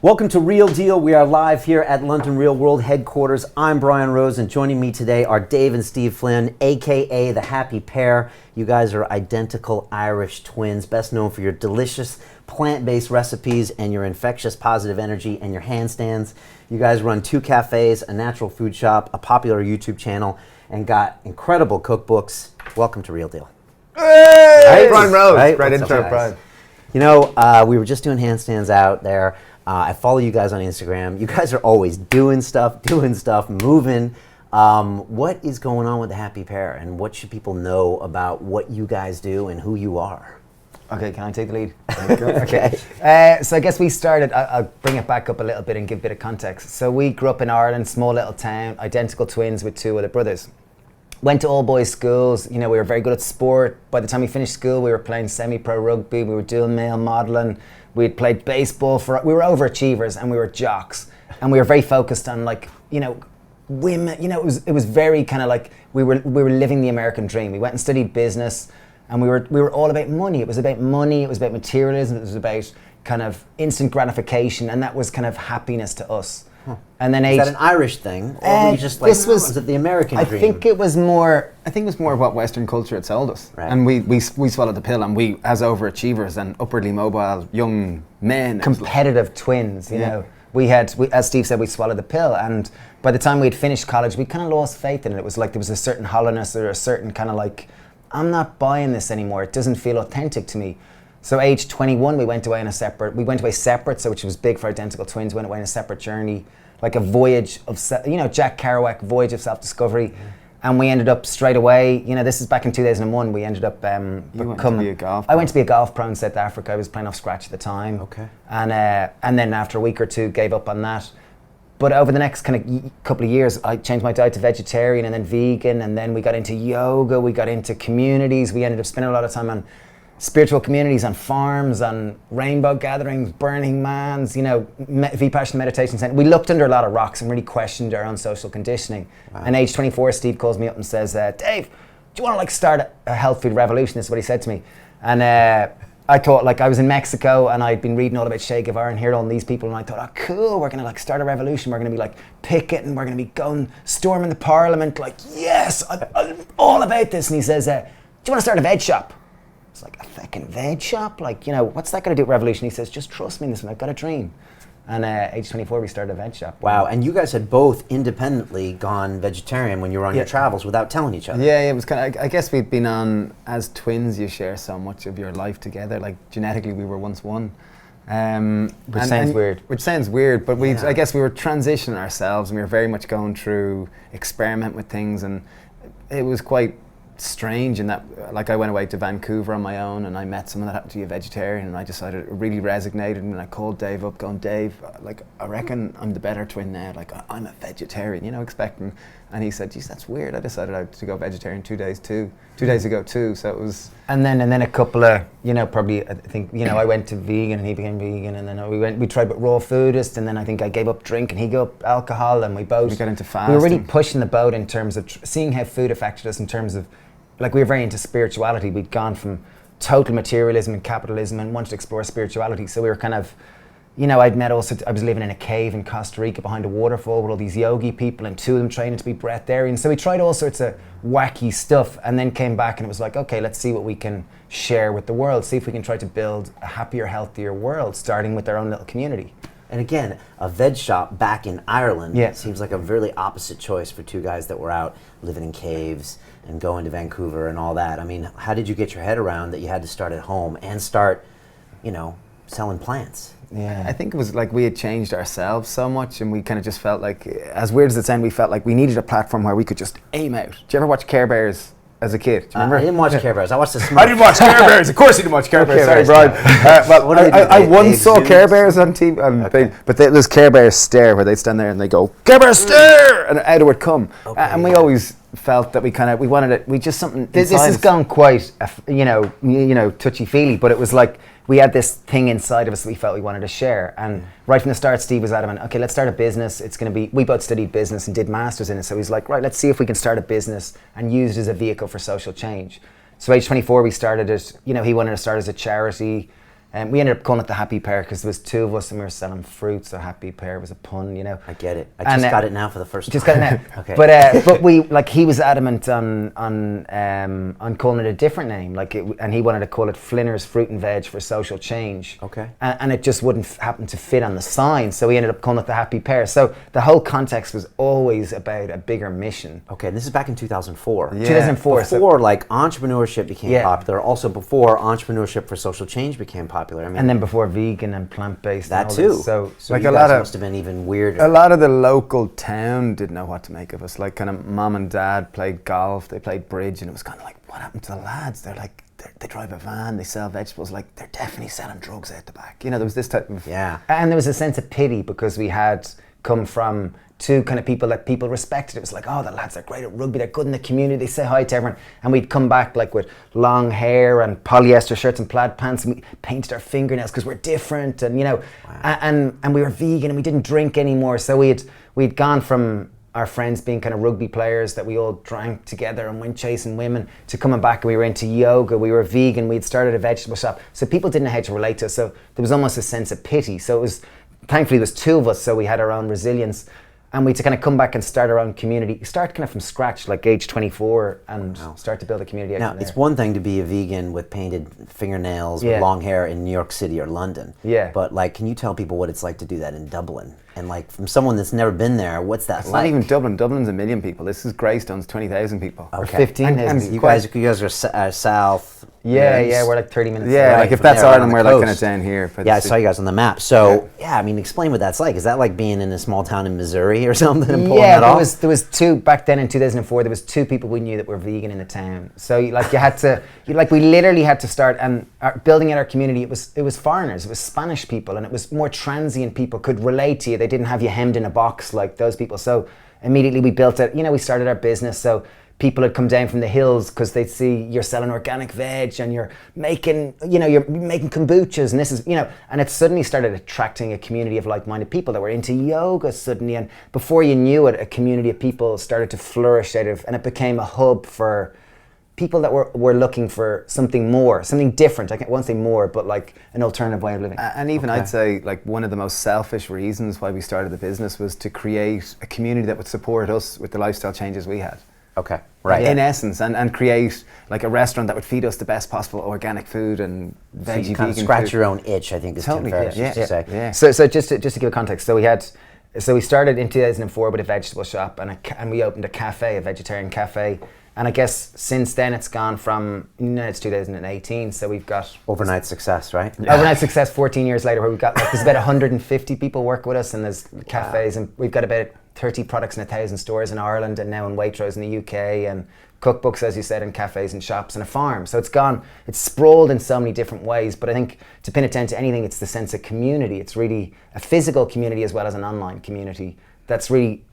Welcome to Real Deal. We are live here at London Real World headquarters. I'm Brian Rose, and joining me today are Dave and Steve Flynn, aka the Happy Pear. You guys are identical Irish twins, best known for your delicious plant-based recipes and your infectious positive energy and your handstands. You guys run 2 cafes, a natural food shop, a popular YouTube channel, and got incredible cookbooks. Welcome to Real Deal. Hey! Right? Brian Rose. Right? Great What's intro, up, Brian. You know, we were just doing handstands out there. I follow you guys on Instagram. You guys are always doing stuff, moving. What is going on with the Happy Pear, and what should people know about what you guys do and who you are? Okay, can I take the lead? Okay. So I guess we started, I'll bring it back up a little bit and give a bit of context. So we grew up in Ireland, small little town, identical twins with 2 other brothers. Went to all boys schools, you know, we were very good at sport. By the time we finished school, we were playing semi-pro rugby, we were doing male modelling, we'd played baseball, we were overachievers and we were jocks. And we were very focused on, like, you know, women, you know, it was very kind of like, we were living the American dream. We went and studied business, and we were all about money. It was about money, it was about materialism, it was about kind of instant gratification, and that was kind of happiness to us. Huh. And then is that an Irish thing, or were you just like, was it the American dream? I think it was more what Western culture had sold us. Right. And we swallowed the pill, and we, as overachievers and upwardly mobile young men, competitive twins, you know. We as Steve said, we swallowed the pill, and by the time we'd finished college, we kind of lost faith in it. It was like there was a certain hollowness or a certain kind of like, I'm not buying this anymore. It doesn't feel authentic to me. So age 21, we went away separate, so which was big for identical twins, went away on a separate journey, like a voyage of, Jack Kerouac, voyage of self-discovery. Yeah. And we ended up straight away, you know, this is back in 2001, we ended up You went to be a golf pro. I went to be a golf pro in South Africa. I was playing off scratch at the time. Okay. And then after a week or 2, gave up on that. But over the next kind of couple of years, I changed my diet to vegetarian and then vegan, and then we got into yoga, we got into communities. We ended up spending a lot of time on spiritual communities, on farms, on rainbow gatherings, Burning Mans, you know, Vipassana meditation center. We looked under a lot of rocks and really questioned our own social conditioning. Wow. And age 24, Steve calls me up and says, Dave, do you want to like start a health food revolution? This is what he said to me. And I thought, like, I was in Mexico and I'd been reading all about Che Guevara and hearing all these people, and I thought, oh cool, we're gonna like start a revolution, we're gonna be like picketing, we're gonna be going storming the parliament, like, yes, I'm all about this. And he says, do you want to start a veg shop? It's like, a fucking veg shop? Like, you know, what's that gonna do with revolution? He says, just trust me in this one, I've got a dream. And age 24, we started a veg shop. Wow, and you guys had both independently gone vegetarian when you were on your travels without telling each other. Yeah, it was kind of, I guess we'd been on, as twins, you share so much of your life together. Like, genetically, we were once one. Which sounds weird. Which sounds weird, but I guess we were transitioning ourselves, and we were very much going through experiment with things, and it was quite strange in that, like, I went away to Vancouver on my own, and I met someone that happened to be a vegetarian, and I decided it really resonated, and I called Dave up going, Dave, like, I reckon I'm the better twin now, like, I'm a vegetarian, you know, expecting, and he said, geez, that's weird. I decided to go vegetarian 2 days ago too, so it was. And then a couple of, you know, probably, I think, you know, I went to vegan and he became vegan, and then we tried with raw foodist, and then I think I gave up drink and he gave up alcohol, and we got into fasting. We were really pushing the boat in terms of seeing how food affected us in terms of, like, we were very into spirituality. We'd gone from total materialism and capitalism and wanted to explore spirituality. So we were kind of, you know, I was living in a cave in Costa Rica behind a waterfall with all these yogi people, and 2 of them training to be breatharians. So we tried all sorts of wacky stuff, and then came back and it was like, okay, let's see what we can share with the world. See if we can try to build a happier, healthier world, starting with our own little community. And again, a veg shop back in Ireland seems like a really opposite choice for 2 guys that were out living in caves and going to Vancouver and all that. I mean, how did you get your head around that you had to start at home and start, you know, selling plants? Yeah, I think it was like we had changed ourselves so much, and we kind of just felt like, as weird as it sounded, we felt like we needed a platform where we could just aim out. Did you ever watch Care Bears as a kid? Do you remember? I didn't watch Care Bears. I watched the Smurfs. I didn't watch Care Bears. Of course you didn't watch Care Bears. Sorry, Brian. Well, I once saw Care Bears on TV, but there's Care Bears stare, where they'd stand there and they go, Care Bears stare, and out it would come. Okay, and we always felt that we wanted it. We just something. This has gone quite, you know, touchy feely, but it was like we had this thing inside of us that we felt we wanted to share. And right from the start, Steve was adamant, okay, let's start a business. It's going to be, we both studied business and did masters in it. So he's like, right, let's see if we can start a business and use it as a vehicle for social change. So age 24, we started it, you know, he wanted to start as a charity. we ended up calling it the Happy Pear because there was two of us and we were selling fruit, so Happy Pear was a pun, you know. I get it. I just got it now for the first time. Just got it now. Okay. But we, like, he was adamant on calling it a different name, and he wanted to call it Flinner's Fruit and Veg for Social Change. Okay. And it just wouldn't happen to fit on the sign, so we ended up calling it the Happy Pear. So the whole context was always about a bigger mission. Okay, this is back in 2004. Yeah. 2004. Before, like, entrepreneurship became Yeah. popular, also before entrepreneurship for social change became popular. I mean, And then before vegan and plant-based. that and all too. this. So Like you a guys lot of- must have been even weirder. A lot of the local town didn't know what to make of us. Like, kind of mom and dad played golf, they played bridge, and it was kind of like, what happened to the lads? They're like, they drive a van, they sell vegetables, like, they're definitely selling drugs out the back. You know, there was this type of... Yeah. And there was a sense of pity because we had come from two kind of people that people respected. It was like, oh, the lads are great at rugby, they're good in the community, they say hi to everyone. And we'd come back like with long hair and polyester shirts and plaid pants, and we painted our fingernails because we're different, and, you know, and we were vegan and we didn't drink anymore. So we'd gone from our friends being kind of rugby players that we all drank together and went chasing women to coming back and we were into yoga, we were vegan, we'd started a vegetable shop. So people didn't know how to relate to us. So there was almost a sense of pity. So it was, thankfully there was two of us, so we had our own resilience. And we had to kind of come back and start our own community, start kind of from scratch, like age 24, and start to build a community out Now, from there. it's one thing to be a vegan with painted fingernails, Yeah. with long hair in New York City or London. Yeah. But, like, can you tell people what it's like to do that in Dublin? And, like, from someone that's never been there, what's that It's like? not even Dublin. Dublin's 1 million people. This is Greystone's 20,000 people. Or Okay. 15,000 And people. You guys are south. Yeah, we're like 30 minutes Yeah, away. like if from that's there, right Ireland, on we're the like kind of coast. down here. Yeah, I saw you guys on the map. So, yeah, I mean, explain what that's like. Is that like being in a small town in Missouri or something and pulling Yeah, that off? there was two back then in 2004. There was two people we knew that were vegan in the town. So you had to, we literally had to start and building out our community. It was foreigners, it was Spanish people, and it was more transient people could relate to you. They didn't have you hemmed in a box like those people. So immediately we built it. You know, we started our business. So people had come down from the hills because they'd see you're selling organic veg and you're making kombuchas, and this is, you know, and it suddenly started attracting a community of like-minded people that were into yoga suddenly, and before you knew it, a community of people started to flourish out of, and it became a hub for people that were looking for something more, something different. I won't say more, but like an alternative way of living. And even I'd say, like, one of the most selfish reasons why we started the business was to create a community that would support us with the lifestyle changes we had. Okay, right. In essence, and create like a restaurant that would feed us the best possible organic food and So veggie, you kind of vegan scratch food. your own itch, I think is Totally, Tim Ferriss used to say. yeah. So just to give a context, so we started in 2004 with a vegetable shop, and we opened a cafe, a vegetarian cafe. And I guess since then it's gone from, it's 2018, so we've got Overnight success, right? overnight success 14 years later, where we've got, like, there's about 150 people work with us, and there's cafes, and we've got about 30 products in 1,000 stores in Ireland, and now in Waitrose in the UK, and cookbooks, as you said, in cafes and shops and a farm. So it's sprawled in so many different ways, but I think to pin it down to anything, it's the sense of community. It's really a physical community as well as an online community that's really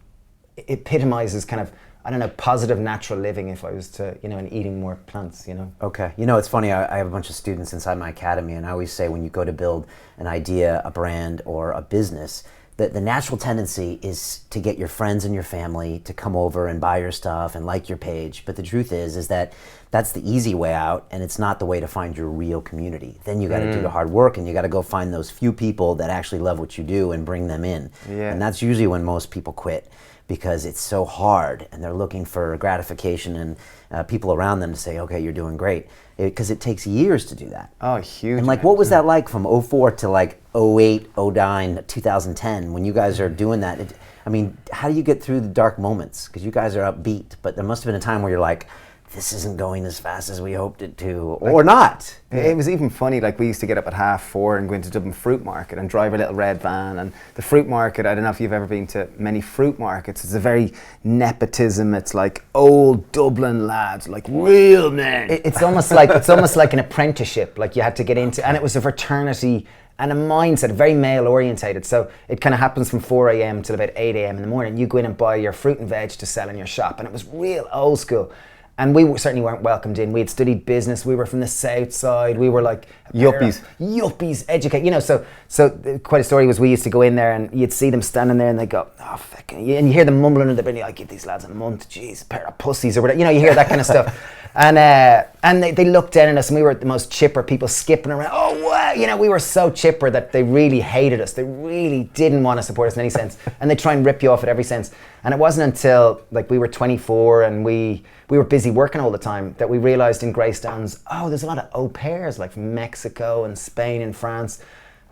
epitomizes kind of, I don't know, positive natural living, if I was to, and eating more plants, Okay. You know, it's funny, I have a bunch of students inside my academy, and I always say when you go to build an idea, a brand, or a business, that the natural tendency is to get your friends and your family to come over and buy your stuff and like your page. But the truth is that that's the easy way out, and it's not the way to find your real community. Then you got to do the hard work, and you got to go find those few people that actually love what you do and bring them in. Yeah. And that's usually when most people quit, because it's so hard and they're looking for gratification and people around them to say, okay, you're doing great. Because it takes years to do that. Oh, huge. And like, what was that like from 04 to like 08, 09, 2010 when you guys are doing that? I mean, how do you get through the dark moments? Because you guys are upbeat, but there must have been a time where you're like, this isn't going as fast as we hoped it to, or not. It was even funny, like we used to get up at 4:30 and go into Dublin Fruit Market and drive a little red van. And the fruit market, I don't know if you've ever been to many fruit markets, it's a very nepotism. It's like old Dublin lads, like real men. It's almost like an apprenticeship, like you had to get into, and it was a fraternity and a mindset, very male orientated. So it kind of happens from 4 a.m. till about 8 a.m. in the morning. You go in and buy your fruit and veg to sell in your shop, and it was real old school. And we certainly weren't welcomed in. We had studied business. We were from the south side. We were like yuppies, educate. So quite a story was we used to go in there and you'd see them standing there and they go, oh fucking, and you hear them mumbling under their breath. I give these lads a month, jeez, a pair of pussies or whatever. You hear that kind of stuff. And they looked down at us, and we were the most chipper people skipping around. Oh wow, we were so chipper that they really hated us. They really didn't want to support us in any sense. And they try and rip you off at every sense. And it wasn't until like we were 24 and we were busy working all the time that we realized in Greystones, there's a lot of au pairs like from Mexico and Spain and France,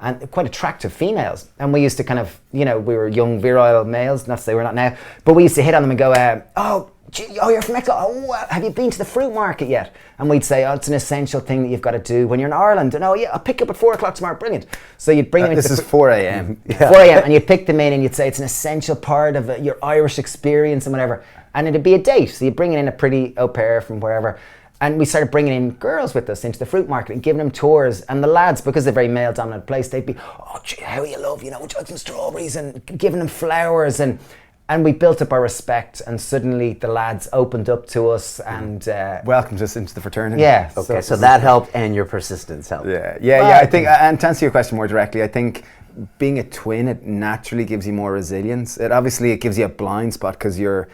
and quite attractive females. And we used to kind of, we were young, virile males, not to say we're not now, but we used to hit on them and go, you're from Mexico. Oh, wow. Have you been to the fruit market yet? And we'd say, it's an essential thing that you've got to do when you're in Ireland. And I'll pick you up at 4 o'clock tomorrow. Brilliant. So you'd bring them into this is 4 a.m. 4 a.m. and you'd pick them in and you'd say it's an essential part of your Irish experience and whatever. And it'd be a date. So you'd bring in a pretty au pair from wherever. And we started bringing in girls with us into the fruit market and giving them tours. And the lads, because they're a very male-dominant place, they'd be, how you love, would you like some strawberries? And giving them flowers. And we built up our respect, and suddenly the lads opened up to us and welcomed us into the fraternity. Yeah. Okay, so that helped, and your persistence helped. Yeah. I think, and to answer your question more directly, I think being a twin, it naturally gives you more resilience. It gives you a blind spot because you're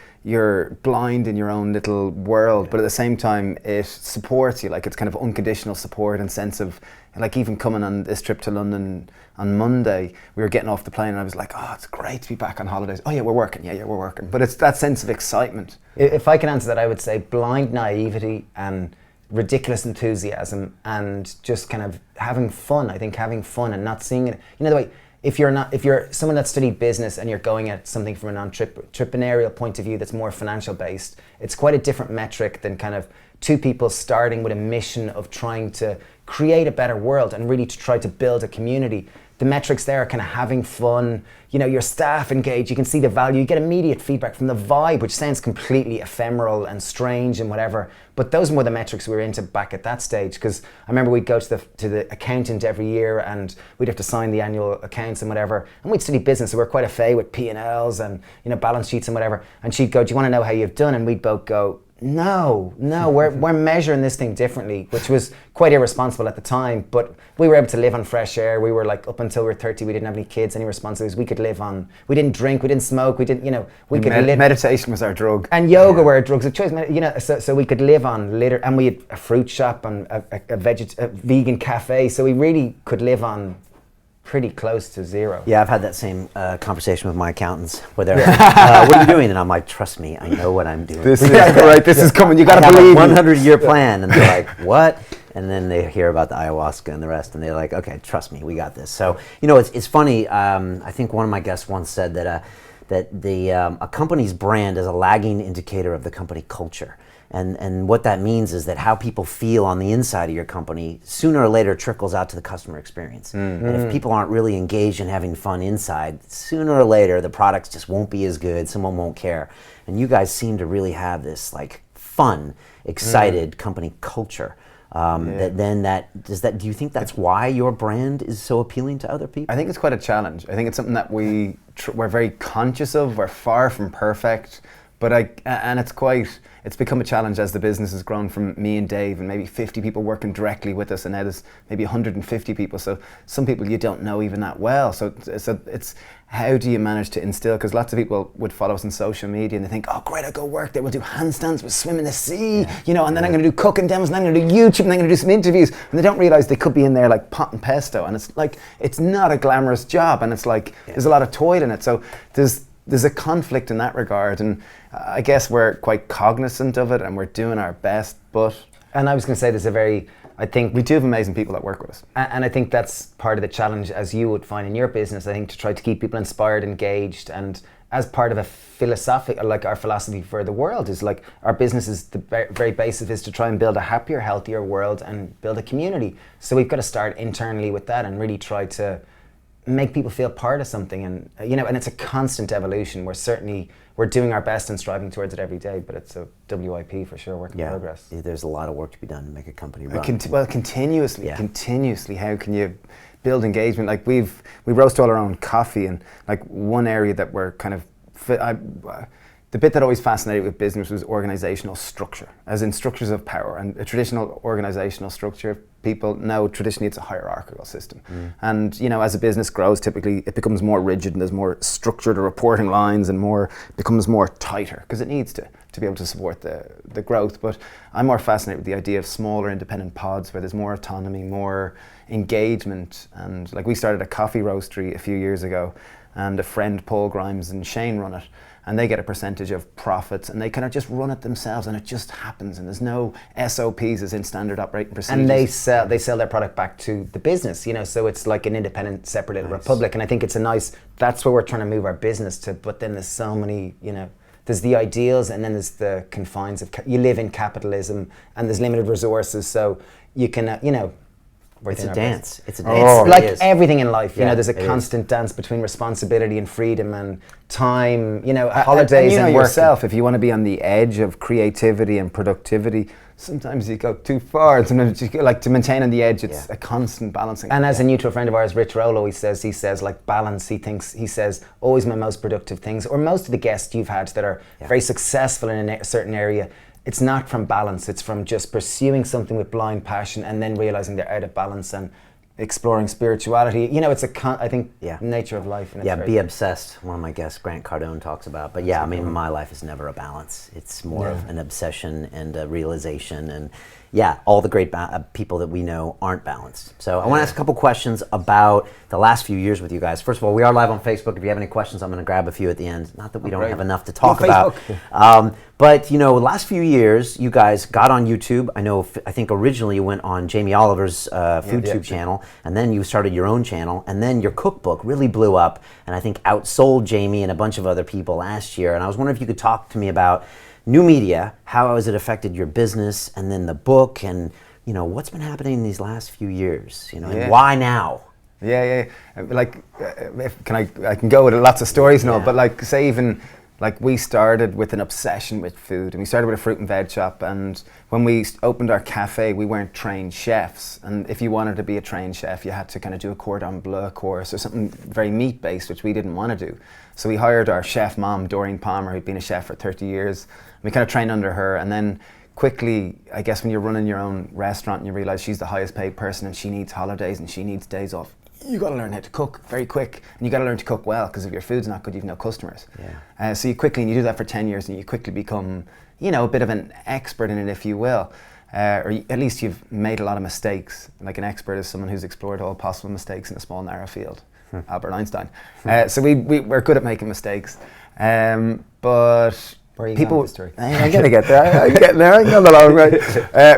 blind in your own little world, but at the same time, it supports you. Like, it's kind of unconditional support and sense of, like, even coming on this trip to London on Monday, we were getting off the plane and I was like, it's great to be back on holidays. Oh yeah, we're working. Yeah, we're working. But it's that sense of excitement. If I can answer that, I would say blind naivety and ridiculous enthusiasm and just kind of having fun. I think having fun and not seeing it. The way, if you're someone that studied business and you're going at something from an entrepreneurial point of view that's more financial based, it's quite a different metric than kind of two people starting with a mission of trying to create a better world and really to try to build a community. The metrics there are kind of having fun, your staff engaged, you can see the value, you get immediate feedback from the vibe, which sounds completely ephemeral and strange and whatever, but those were the metrics we were into back at that stage, because I remember we'd go to the accountant every year and we'd have to sign the annual accounts and whatever, and we'd study business, so we were quite a fay with P&Ls and balance sheets and whatever, and she'd go, do you want to know how you've done? And we'd both go, no, we're measuring this thing differently, which was quite irresponsible at the time, but we were able to live on fresh air. We were like, up until we were 30, we didn't have any kids, any responsibilities. We could live on, we didn't drink, we didn't smoke, we didn't, we could live. Meditation was our drug. And yoga were our drugs of choice, so we could live on litter, and we had a fruit shop and a vegan cafe, so we really could live on pretty close to zero. Yeah, I've had that same conversation with my accountants where they're like, what are you doing? And I'm like, trust me, I know what I'm doing. This is coming, you gotta believe. I have a 100-year plan. And they're like, what? And then they hear about the ayahuasca and the rest, and they're like, okay, trust me, we got this. So, it's funny, I think one of my guests once said that a company's brand is a lagging indicator of the company culture. And what that means is that how people feel on the inside of your company sooner or later trickles out to the customer experience. Mm-hmm. And if people aren't really engaged in having fun inside, sooner or later the products just won't be as good, someone won't care. And you guys seem to really have this like fun, excited company culture. Do you think that's why your brand is so appealing to other people? I think it's quite a challenge. I think it's something that we're very conscious of. We're far from perfect, but it's become a challenge as the business has grown from me and Dave and maybe 50 people working directly with us, and now there's maybe 150 people. So some people you don't know even that well. So it's how do you manage to instill? Because lots of people would follow us on social media and they think, oh great, I'll go work there. We'll do handstands, we'll swim in the sea, and then I'm going to do cooking demos, and then I'm going to do YouTube, and then I'm going to do some interviews. And they don't realize they could be in there like potting pesto, and it's like it's not a glamorous job, and it's like there's a lot of toil in it. So there's a conflict in that regard, and I guess we're quite cognizant of it and we're doing our best, but... And I was going to say I think we do have amazing people that work with us. And I think that's part of the challenge, as you would find in your business, I think, to try to keep people inspired, engaged, and as part of a philosophic, like our philosophy for the world is like our business is the very basis is to try and build a happier, healthier world and build a community. So we've got to start internally with that and really try to make people feel part of something, and and it's a constant evolution. We're doing our best and striving towards it every day, but it's a WIP for sure, work in progress. There's a lot of work to be done to make a company run. Continuously. How can you build engagement? Like we roast all our own coffee, and like one area that we're kind of the bit that always fascinated with business was organisational structure, as in structures of power. And a traditional organisational structure, people know traditionally it's a hierarchical system. And as a business grows, typically it becomes more rigid and there's more structure to reporting lines and becomes more tighter because it needs to be able to support the growth. But I'm more fascinated with the idea of smaller independent pods where there's more autonomy, more engagement. And like we started a coffee roastery a few years ago, and a friend, Paul Grimes and Shane, run it. And they get a percentage of profits and they kind of just run it themselves, and it just happens, and there's no SOPs as in standard operating procedures. And they sell their product back to the business, so it's like an independent, separate little republic. And I think that's where we're trying to move our business to, but then there's so many, there's the ideals and then there's the confines of, you live in capitalism and there's limited resources, so you can, it's a dance. It's a dance. dance. It's like everything in life, there's a it constant dance between responsibility and freedom and time, holidays and and work. yourself, if you want to be on the edge of creativity and productivity, sometimes you go too far. Sometimes you like to maintain on the edge. It's a constant balancing. And as a neutral friend of ours, Rich Rollo, he says like balance. He says always my most productive things, or most of the guests you've had that are very successful in a certain area, it's not from balance, it's from just pursuing something with blind passion and then realizing they're out of balance and exploring spirituality. It's I think nature of life. And be obsessed. One of my guests, Grant Cardone, talks about. But my life is never a balance. It's more of an obsession and a realization. And all the great people that we know aren't balanced. So I want to ask a couple questions about the last few years with you guys. First of all, we are live on Facebook. If you have any questions, I'm going to grab a few at the end. Not that we don't have enough to talk about. But the last few years, you guys got on YouTube. I think originally you went on Jamie Oliver's FoodTube channel, and then you started your own channel, and then your cookbook really blew up, and I think outsold Jamie and a bunch of other people last year. And I was wondering if you could talk to me about new media, how has it affected your business, and then the book, and what's been happening in these last few years, and why now? Like, I can go with lots of stories and all, but like, say even like we started with an obsession with food, and we started with a fruit and veg shop, and when we opened our cafe, we weren't trained chefs, and if you wanted to be a trained chef, you had to kind of do a cordon bleu course or something very meat based, which we didn't want to do. So we hired our chef mom, Doreen Palmer, who'd been a chef for 30 years. We kind of trained under her, and then quickly, I guess when you're running your own restaurant and you realize she's the highest paid person and she needs holidays and she needs days off, you got to learn how to cook very quick, and you got to learn to cook well, because if your food's not good, you've no customers. So you do that for 10 years and you quickly become, a bit of an expert in it, if you will. Or at least you've made a lot of mistakes. Like an expert is someone who's explored all possible mistakes in a small, narrow field. Albert Einstein. So we're good at making mistakes. But Where are you people, going with the story? I'm going to get there. I'm getting there. I'm going the long way.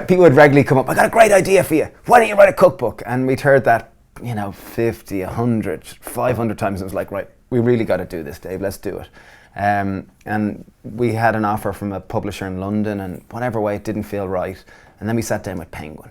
People would regularly come up, I got a great idea for you. Why don't you write a cookbook? And we'd heard that, 50, 100, 500 times. It was like, right, we really got to do this, Dave. Let's do it. And we had an offer from a publisher in London, and whatever way, it didn't feel right. And then we sat down with Penguin.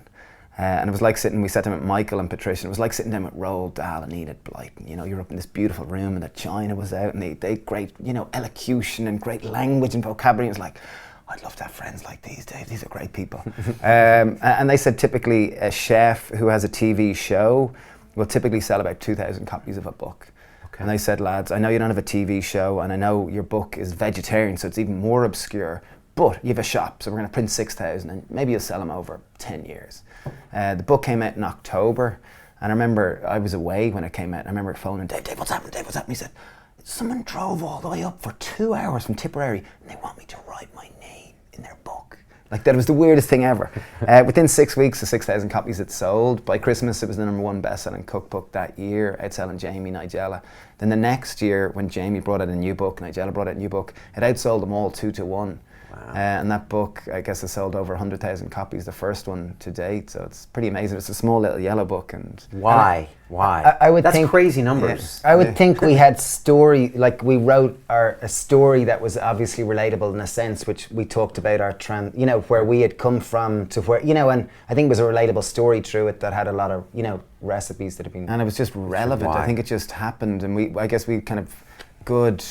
And it was like we sat down with Michael and Patricia. It was like sitting down with Roald Dahl and Enid Blyton. You're up in this beautiful room, and the china was out, and they had great, elocution and great language and vocabulary. It was like, I'd love to have friends like these, Dave. These are great people. And they said typically a chef who has a TV show will typically sell about 2,000 copies of a book. Okay. And they said, lads, I know you don't have a TV show, and I know your book is vegetarian, so it's even more obscure, but you have a shop, so we're going to print 6,000, and maybe you'll sell them over 10 years. The book came out in October, and I remember I was away when it came out. I remember phoning Dave, what's happening? Dave, what's happening? He said, someone drove all the way up for 2 hours from Tipperary, and they want me to write my name in their book. Like, that was the weirdest thing ever. Within 6 weeks, the 6,000 copies it sold. By Christmas, it was the #1 best-selling cookbook that year, outselling Jamie, Nigella. Then the next year, when Jamie brought out a new book, Nigella brought out a new book, it outsold them all 2-1. Wow. And that book, I guess, has sold over 100,000 copies, the first one to date. So it's pretty amazing. It's a small little yellow book. And why? I would That's think crazy numbers. I would think we had story, like we wrote a story that was obviously relatable in a sense, which we talked about our where we had come from to where, and I think it was a relatable story through it that had a lot of, recipes that have been. And it was just relevant. I think it just happened, and I guess we kind of good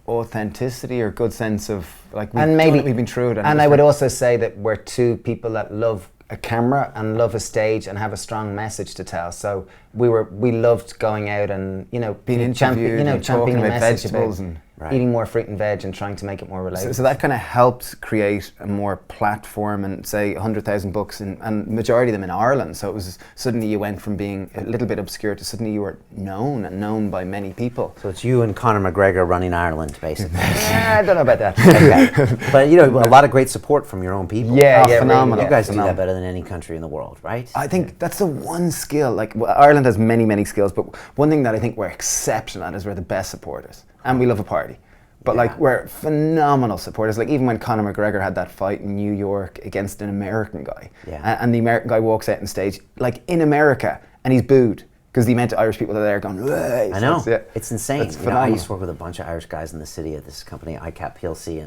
authenticity or good sense of we've been through it. And I would also say that we're two people that love a camera and love a stage and have a strong message to tell. So we loved going out and being interviewed, and championing talking a about message vegetables about, and eating more fruit and veg and trying to make it more relatable. So that kind of helped create a more platform, and say 100,000 books, and majority of them in Ireland. So it was suddenly you went from being a little bit obscure to suddenly you were known by many people. So it's you and Conor McGregor running Ireland, basically. I don't know about that. Okay. But you know, a lot of great support from your own people. Yeah, phenomenal. You guys do Phenomenal. that better than any country in the world, right? I think that's the one skill. Like, Ireland has many skills, but one thing that I think we're exceptional at is we're the best supporters, and we love a party. But like, we're phenomenal supporters. Like, even when Conor McGregor had that fight in New York against an American guy, and the American guy walks out on stage, like in America, and he's booed because the amount of Irish people that are there going, "Hey." I know. So It's insane. It's You know, I phenomenal. used to work with a bunch of Irish guys in the city at this company, ICAP PLC,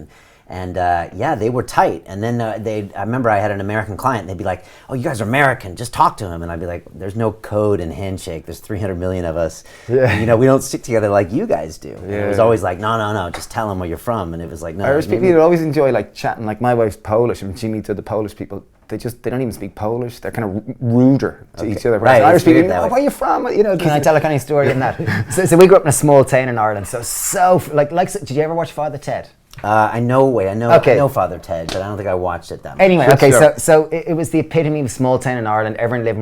and yeah, they were tight. And then I remember I had an American client, and they'd be like, "Oh, you guys are American, just talk to him." And I'd be like, "There's no code and handshake. There's 300 million of us. Yeah. You know, we don't stick together like you guys do." And it was Yeah. always like, "No, just tell them where you're from." And it was like, "No." Irish maybe- people always enjoy like chatting. Like, my wife's Polish, and she meets other Polish people. They don't even speak Polish. They're kind of ruder to each other. Right, Whereas Irish it's weird people, that way. where are you from? You know, Can I tell a kind of story in that? So we grew up in a small town in Ireland. So did you ever watch Father Ted? I know Okay. I know Father Ted, but I don't think I watched it that much. Anyway, Sure, okay, sure. so it was the epitome of a small town in Ireland. Everyone lived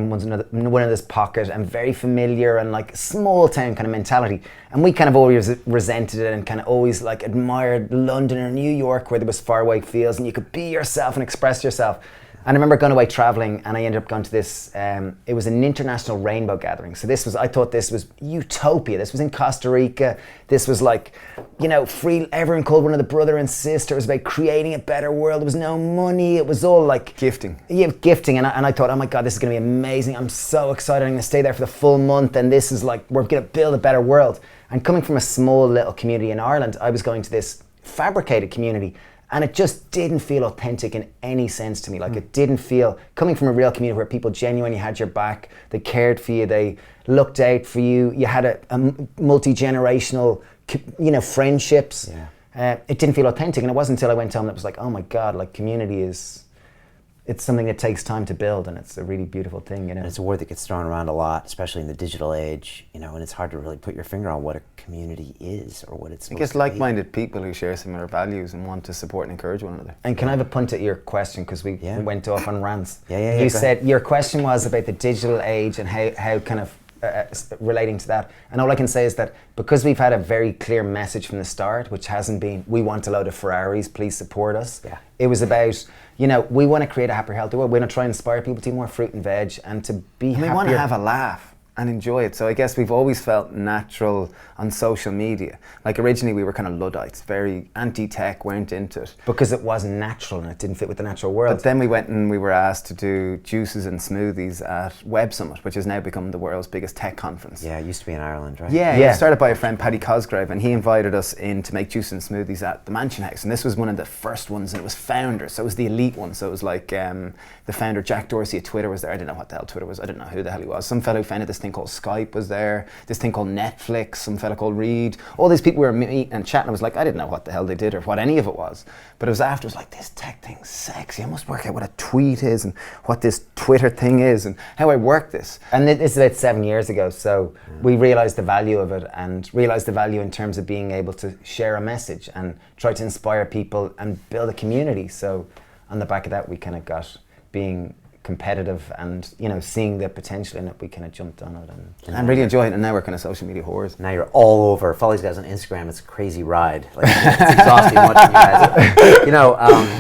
in one another's pocket, and very familiar, and like small town kind of mentality. And we kind of always resented it, and kind of always like admired London or New York, where there was faraway feels and you could be yourself and express yourself. And I remember going away traveling, and I ended up going to this, it was an international rainbow gathering. So I thought this was utopia. This was in Costa Rica. This was like, you know, free, everyone called one another brother and sister. It was about creating a better world. There was no money. It was all like... Gifting. Yeah, gifting. And I thought, oh my God, this is going to be amazing. I'm so excited. I'm going to stay there for the full month. And this is like, we're going to build a better world. And coming from a small little community in Ireland, I was going to this fabricated community. And it just didn't feel authentic in any sense to me. Like, it didn't feel, coming from a real community where people genuinely had your back, they cared for you, they looked out for you, you had a multi-generational, you know, friendships. Yeah. It didn't feel authentic. And it wasn't until I went home that it was like, oh my God, like, community it's something that takes time to build, and it's a really beautiful thing, you know. And it's a word that gets thrown around a lot, especially in the digital age, you know, and it's hard to really put your finger on what a community is or what it's I supposed guess to be. like-minded people who share similar values and want to support and encourage one another. And can I have a punt at your question, because we went off on rants. Yeah, You go said your question was about the digital age and how kind of relating to that. And all I can say is that because we've had a very clear message from the start, which hasn't been, we want a load of Ferraris, please support us. Yeah. It was about, you know, we want to create a happier, healthier world. We want to try and inspire people to eat more fruit and veg and to be happier. We want to have a laugh and enjoy it. So I guess we've always felt natural on social media. Like, originally we were kind of Luddites, very anti-tech, weren't into it. Because it wasn't natural and it didn't fit with the natural world. But then we went and we were asked to do juices and smoothies at Web Summit, which has now become the world's biggest tech conference. Yeah, it used to be in Ireland, right? Yeah, Yeah. it started by a friend, Paddy Cosgrave, and he invited us in to make juices and smoothies at the Mansion House. And this was one of the first ones, and it was founders, so it was the elite one. So it was like the founder, Jack Dorsey at Twitter, was there. I didn't know what the hell Twitter was. I didn't know who the hell he was. Some fellow who founded this thing called Skype was there. This thing called Netflix, some fellow called Reed. All these people were meeting and chatting. I was like, I didn't know what the hell they did or what any of it was. But it was after, it was like, this tech thing's sexy. I must work out what a tweet is and what this Twitter thing is and how I work this. And this is about 7 years ago, so we realised the value of it, and realised the value in terms of being able to share a message and try to inspire people and build a community. So on the back of that, we kind of got being competitive and, you know, seeing the potential in it, we kind of jumped on it. And really enjoy it, and now we're kind of social media whores. Now you're all over. Follow these guys on Instagram. It's a crazy ride. Like, it's exhausting watching you guys.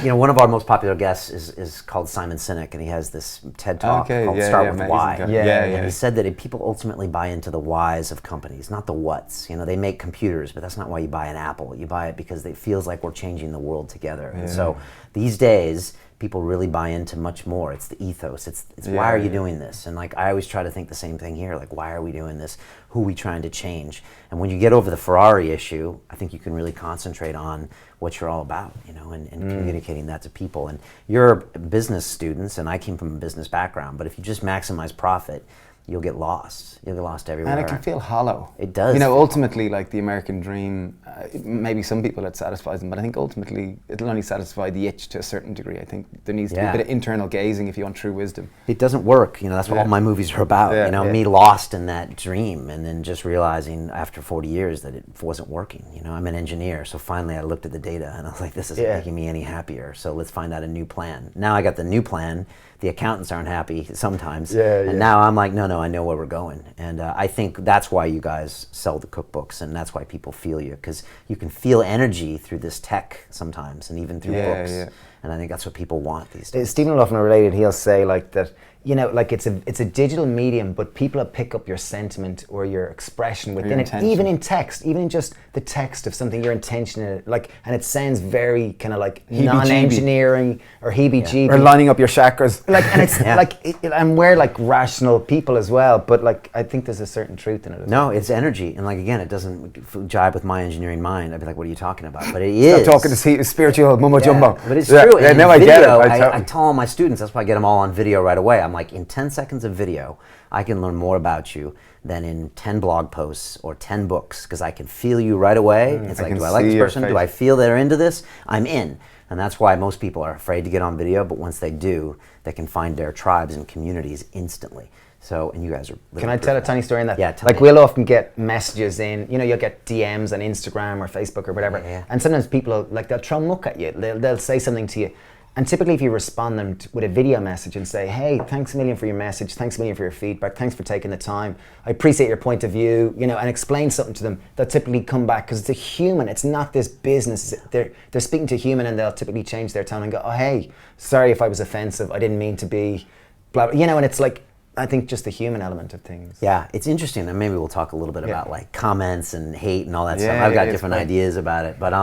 You know, one of our most popular guests is called Simon Sinek, and he has this TED Talk called Start with amazing Why. guy. And he said that if people ultimately buy into the whys of companies, not the whats. You know, they make computers, but that's not why you buy an Apple. You buy it because it feels like we're changing the world together. And so these days, people really buy into much more. It's the ethos. It's why are you doing this? And like, I always try to think the same thing here. Like, why are we doing this? Who are we trying to change? And when you get over the Ferrari issue, I think you can really concentrate on what you're all about, you know, and communicating that to people. And you're business students, and I came from a business background, but if you just maximize profit, you'll get lost. You'll get lost everywhere. And it can feel hollow. It does. You know, ultimately, like the American dream, maybe some people it satisfies them, but I think ultimately it'll only satisfy the itch to a certain degree. I think there needs to be a bit of internal gazing if you want true wisdom. It doesn't work. You know, that's what all my movies are about. Yeah, you know, me lost in that dream and then just realizing after 40 years that it wasn't working. You know, I'm an engineer, so finally I looked at the data and I was like, this isn't making me any happier. So let's find out a new plan. Now I got the new plan. The accountants aren't happy sometimes. And now I'm like, no, I know where we're going. And I think that's why you guys sell the cookbooks, and that's why people feel you, because you can feel energy through this tech sometimes, and even through books. And I think that's what people want these days. Stephen will often relate it. He'll say like that, you know, like it's a digital medium, but people will pick up your sentiment or your expression within it, even in text, even in just the text of something, your intention in it, like, and it sounds very kind of like non-engineering or heebie-jeebie. Or lining up your chakras. Like, and it's like, and we're like rational people as well, but like, I think there's a certain truth in it. No, it's energy. And like, again, it doesn't jive with my engineering mind. I'd be like, what are you talking about? But it is. Stop talking to spiritual mumbo jumbo. But it's true. Yeah, and no, I get it. I tell all my students, that's why I get them all on video right away. I'm like, in 10 seconds of video, I can learn more about you than in 10 blog posts or 10 books, because I can feel you right away. It's like, do I like this person? Do I feel they're into this? I'm in. And that's why most people are afraid to get on video, but once they do, they can find their tribes and communities instantly. So, and you guys are... Can I tell a tiny story in that? Yeah, tell like me. We'll often get messages in, you know, you'll get DMs on Instagram or Facebook or whatever, and sometimes people, like, they'll throw muck at you, they'll say something to you. And typically if you respond them with a video message and say, hey, thanks a million for your message, thanks a million for your feedback, thanks for taking the time, I appreciate your point of view, you know, and explain something to them, they'll typically come back, because it's a human, it's not this business. They're speaking to a human, and they'll typically change their tone and go, oh, hey, sorry if I was offensive, I didn't mean to be, blah, blah. You know, and it's like, I think just the human element of things. Yeah, it's interesting, and maybe we'll talk a little bit about like comments and hate and all that stuff. I've got different ideas about it, but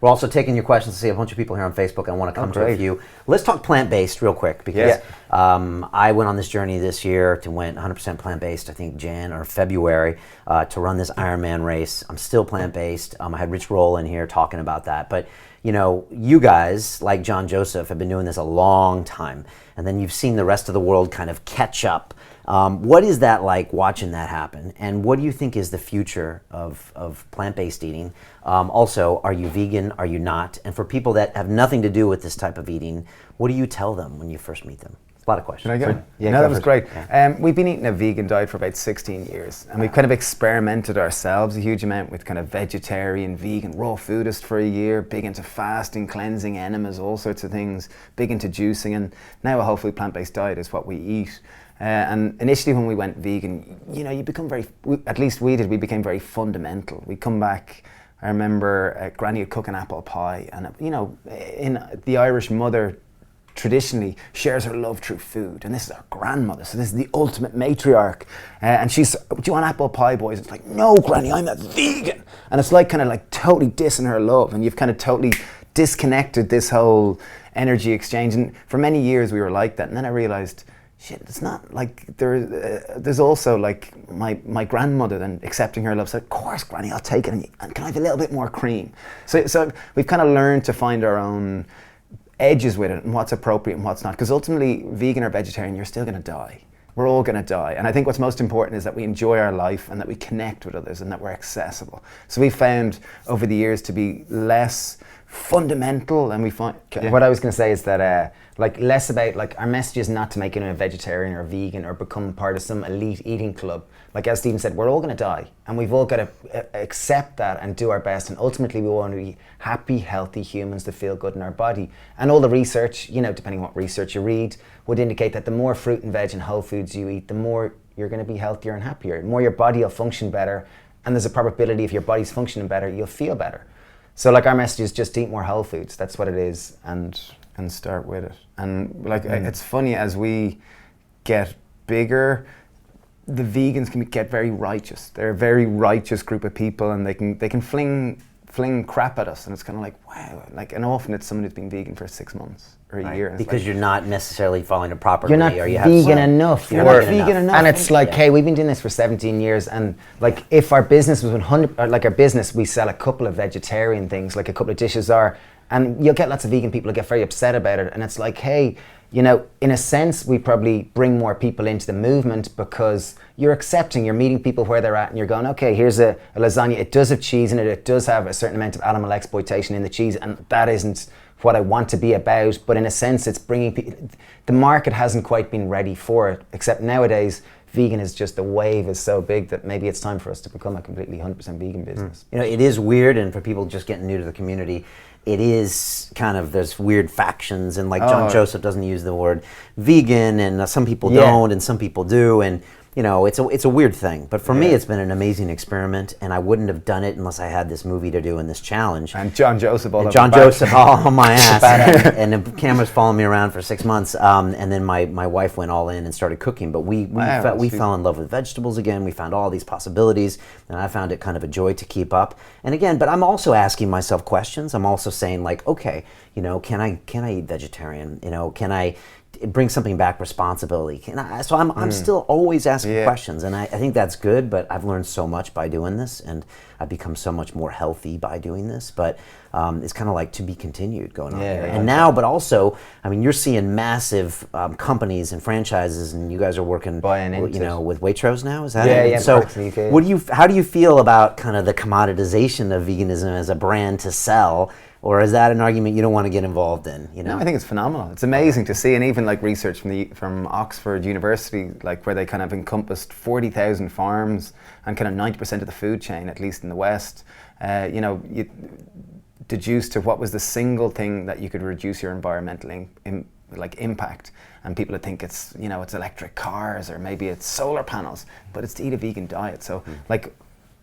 we're also taking your questions. I see a bunch of people here on Facebook. I want to come to a few. Let's talk plant-based real quick, because I went on this journey this year to went 100% plant-based, I think Jan or February, to run this Ironman race. I'm still plant-based. I had Rich Roll in here talking about that, but you know, you guys, like John Joseph, have been doing this a long time, and then you've seen the rest of the world kind of catch up. What is that like, watching that happen? And what do you think is the future of plant-based eating? Also, are you vegan? Are you not? And for people that have nothing to do with this type of eating, what do you tell them when you first meet them? A lot of questions. Can I go? Yeah, no, that was great. We've been eating a vegan diet for about 16 years, and we've kind of experimented ourselves a huge amount with kind of vegetarian, vegan, raw foodist for a year, big into fasting, cleansing, enemas, all sorts of things, big into juicing, and now a whole food plant-based diet is what we eat. And initially when we went vegan, you know, you become very, at least we did, we became very fundamental. We come back, I remember Granny would cook an apple pie, and you know, in the Irish mother traditionally shares her love through food, and this is our grandmother, so this is the ultimate matriarch, and she's, do you want apple pie, boys? It's like, no, Granny, I'm a vegan. And it's like kind of like totally dissing her love, and you've kind of totally disconnected this whole energy exchange. And for many years we were like that, and then I realized, shit, it's not like there's also like my grandmother then accepting her love. So of course, Granny, I'll take it, and can I have a little bit more cream? So we've kind of learned to find our own edges with it and what's appropriate and what's not, because ultimately, vegan or vegetarian, you're still going to die. We're all going to die, and I think what's most important is that we enjoy our life and that we connect with others and that we're accessible. So we found over the years to be less fundamental, and we find what I was going to say is that like less about, like, our message is not to make anyone a vegetarian or vegan or become part of some elite eating club. Like as Stephen said, we're all going to die, and we've all got to accept that and do our best, and ultimately we want to be happy, healthy humans that feel good in our body. And all the research, you know, depending on what research you read, would indicate that the more fruit and veg and whole foods you eat, the more you're going to be healthier and happier, the more your body will function better, and there's a probability if your body's functioning better, you'll feel better. So like our message is just eat more whole foods. That's what it is, and start with it. And like it's funny, as we get bigger, the vegans can get very righteous. They're a very righteous group of people, and they can fling crap at us, and it's kind of like, wow. Like, and often it's someone who's been vegan for 6 months or a year. Because like, you're not necessarly following it properly. You're not vegan enough. You're not vegan enough. And it's like, hey, we've been doing this for 17 years, and like if our business was 100, like our business, we sell a couple of vegetarian things, like a couple of dishes are, And you'll get lots of vegan people who get very upset about it. And it's like, hey, you know, in a sense, we probably bring more people into the movement because you're accepting, you're meeting people where they're at and you're going, okay, here's a lasagna. It does have cheese in it. It does have a certain amount of animal exploitation in the cheese. And that isn't what I want to be about. But in a sense, it's bringing people, the market hasn't quite been ready for it, except nowadays, vegan is just, the wave is so big that maybe it's time for us to become a completely 100% vegan business. You know, it is weird, and for people just getting new to the community, it is kind of, there's weird factions, and like John Joseph doesn't use the word vegan, and some people don't, and some people do, and you know, it's a weird thing. But for me, it's been an amazing experiment, and I wouldn't have done it unless I had this movie to do and this challenge. And John Joseph all on my ass, and the camera's following me around for 6 months. And then my wife went all in and started cooking. But we fell in love with vegetables again. We found all these possibilities, and I found it kind of a joy to keep up. And again, but I'm also asking myself questions. I'm also saying like, okay, you know, can I eat vegetarian? You know, can I bring something back, responsibility? So I'm still always asking questions, and I think that's good, but I've learned so much by doing this, and I've become so much more healthy by doing this, but it's kind of like to be continued going on here. And now, but also, I mean, you're seeing massive companies and franchises, and you guys are working you know, with Waitrose now, is that it? Yeah. So how do you feel about kind of the commoditization of veganism as a brand to sell? Or is that an argument you don't want to get involved in? You know, No, I think it's phenomenal. It's amazing to see, and even like research from Oxford University, like where they kind of encompassed 40,000 farms and kind of 90% of the food chain, at least in the West. You know, you deduced to what was the single thing that you could reduce your environmental impact, and people would think it's, you know, it's electric cars or maybe it's solar panels, but it's to eat a vegan diet. So like.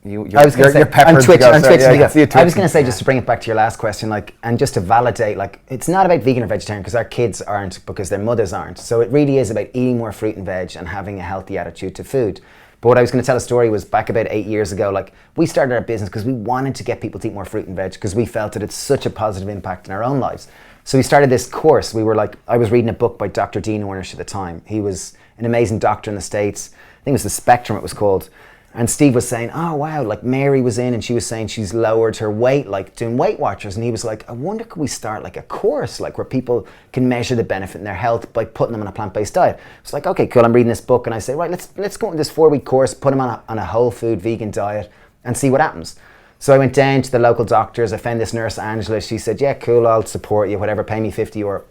I was going to say, I'm twitching. I was going to say, just to bring it back to your last question, like, and just to validate, like, it's not about vegan or vegetarian because our kids aren't, because their mothers aren't. So it really is about eating more fruit and veg and having a healthy attitude to food. But what I was going to tell a story was back about 8 years ago, like, we started our business because we wanted to get people to eat more fruit and veg because we felt that it's such a positive impact in our own lives. So we started this course. We were like, I was reading a book by Dr. Dean Ornish at the time. He was an amazing doctor in the States. I think it was The Spectrum it was called. And Steve was saying, oh wow, like Mary was in and she was saying she's lowered her weight, like doing Weight Watchers. And he was like, I wonder could we start like a course, like where people can measure the benefit in their health by putting them on a plant-based diet. It's like, okay, cool, I'm reading this book and I say, right, let's go into this 4-week course, put them on a whole food vegan diet and see what happens. So I went down to the local doctors, I found this nurse, Angela, she said, yeah, cool, I'll support you, whatever, pay me 50 €.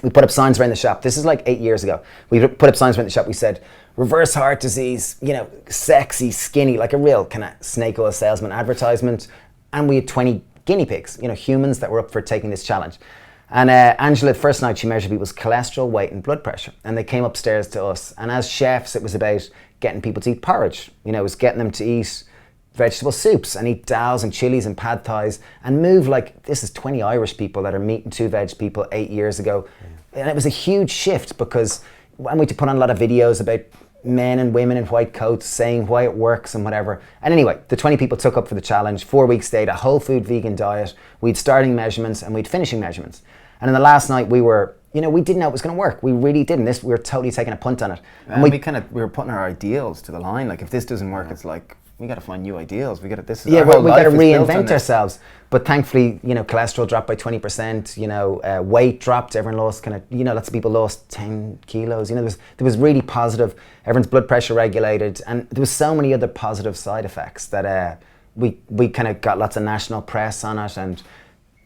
We put up signs around the shop. This is like 8 years ago. We put up signs around the shop. We said, reverse heart disease, you know, sexy, skinny, like a real kind of snake oil salesman advertisement. And we had 20 guinea pigs, you know, humans that were up for taking this challenge. And Angela, the first night, she measured people's cholesterol, weight, and blood pressure. And they came upstairs to us. And as chefs, it was about getting people to eat porridge. You know, it was getting them to eat vegetable soups and eat dals and chilies and pad thais and move like, this is 20 Irish people that are meeting 2 veg people 8 years ago. And it was a huge shift because when we had to put on a lot of videos about men and women in white coats saying why it works and whatever. And anyway, the 20 people took up for the challenge. 4 weeks, they ate a whole food vegan diet. We'd starting measurements and we'd finishing measurements. And in the last night we were, you know, we didn't know it was going to work. We really didn't. We were totally taking a punt on it. And we were putting our ideals to the line. Like if this doesn't work, it's like, we got to find new ideals. We got to reinvent ourselves. But thankfully, you know, cholesterol dropped by 20%. You know, weight dropped. Everyone lost kind of, you know, lots of people lost 10 kilos. You know, there was really positive. Everyone's blood pressure regulated, and there was so many other positive side effects that we kind of got lots of national press on it,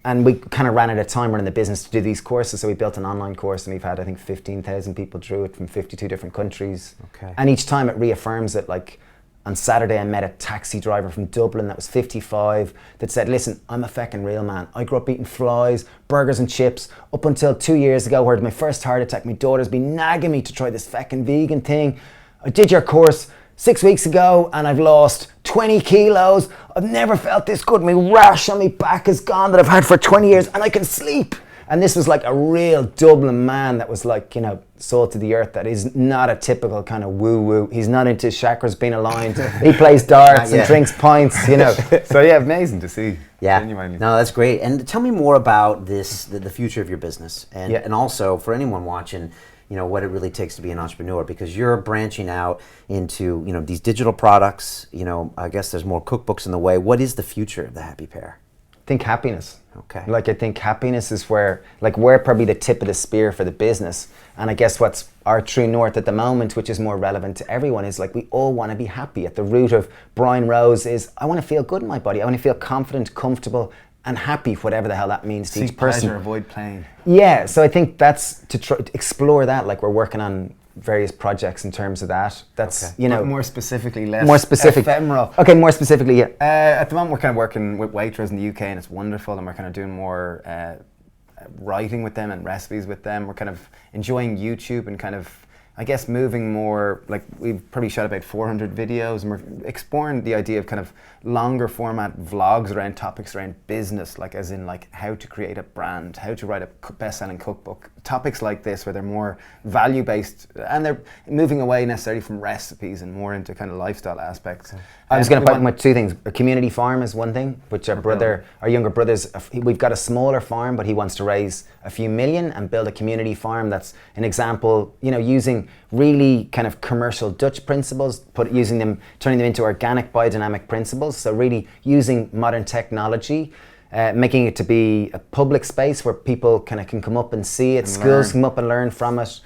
and we kind of ran out of time running the business to do these courses. So we built an online course, and we've had I think 15,000 people through it from 52 different countries. Okay. And each time it reaffirms it, like. On Saturday, I met a taxi driver from Dublin that was 55 that said, listen, I'm a fucking real man. I grew up eating flies, burgers and chips up until 2 years ago where I had my first heart attack. My daughter's been nagging me to try this fucking vegan thing. I did your course 6 weeks ago and I've lost 20 kilos. I've never felt this good. My rash on my back is gone that I've had for 20 years and I can sleep. And this was like a real Dublin man that was like, you know, salt of the earth, that is not a typical kind of woo-woo. He's not into chakras being aligned. He plays darts and drinks pints, you know. So yeah, amazing to see. Yeah, genuinely. No, that's great. And tell me more about this, the future of your business. And also for anyone watching, you know, what it really takes to be an entrepreneur, because you're branching out into, you know, these digital products, you know, I guess there's more cookbooks in the way. What is the future of the Happy Pear? think happiness. Okay. Like I think happiness is where, like we're probably the tip of the spear for the business. And I guess what's our true north at the moment, which is more relevant to everyone, is like we all want to be happy. At the root of Brian Rose is I want to feel good in my body. I want to feel confident, comfortable, and happy, whatever the hell that means to each person. Pleasure, avoid pain. Yeah, so I think that's to try to explore that. Like we're working on various projects in terms of that. That's Okay. you know But more specifically, less more specific. ephemeral. Okay, more specifically, yeah. At the moment, we're kind of working with Waitrose in the UK, and it's wonderful. And we're kind of doing more writing with them and recipes with them. We're kind of enjoying YouTube and kind of, I guess, moving more. Like we've probably shot about 400 videos, and we're exploring the idea of kind of longer format vlogs around topics around business, like as in like how to create a brand, how to write a best-selling cookbook, topics like this where they're more value-based and they're moving away necessarily from recipes and more into kind of lifestyle aspects. I was going to put my two things. A community farm is one thing, which our younger brother's, we've got a smaller farm, but he wants to raise a few million and build a community farm that's an example, you know, using really kind of commercial Dutch principles, turning them into organic biodynamic principles. So really using modern technology, making it to be a public space where people kind of can come up and see it, schools come up and learn from it,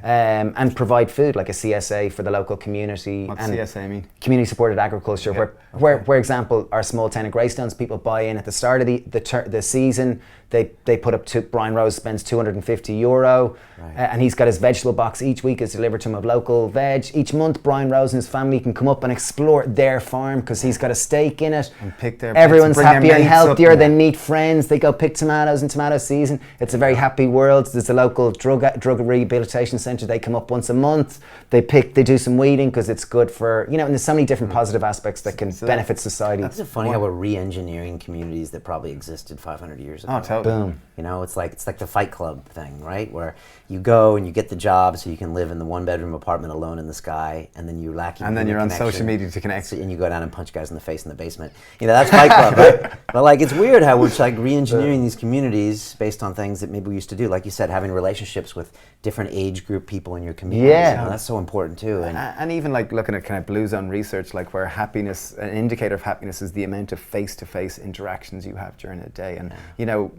and provide food like a CSA for the local community. What's and CSA mean? Community supported agriculture, where for example, our small town of Greystones, people buy in at the start of the season. They put up to Brian Rose spends €250, and he's got his vegetable box each week is delivered to him of local veg. Each month, Brian Rose and his family can come up and explore their farm because he's got a stake in it. And pick their Everyone's bring their happier and mates healthier. up, They meet friends. They go pick tomatoes in tomato season. It's a very happy world. There's a local drug rehabilitation centre. They come up once a month. They do some weeding because it's good for, you know, and there's so many different positive aspects that can benefit society. Isn't it funny how we're re-engineering communities that probably existed 500 years ago? Oh, totally. Boom. You know, it's like the Fight Club thing, right? Where you go and you get the job so you can live in the one-bedroom apartment alone in the sky, and then you're lacking. And then you're on connection, social media to connect. and you go down and punch guys in the face in the basement. You know, that's Fight Club, right? But like, it's weird how we're like re-engineering these communities based on things that maybe we used to do. Like you said, having relationships with different age group people in your community. Yeah. You know, that's so important too. And even like looking at kind of Blue Zone research, like where happiness, an indicator of happiness is the amount of face-to-face interactions you have during a day. And you know,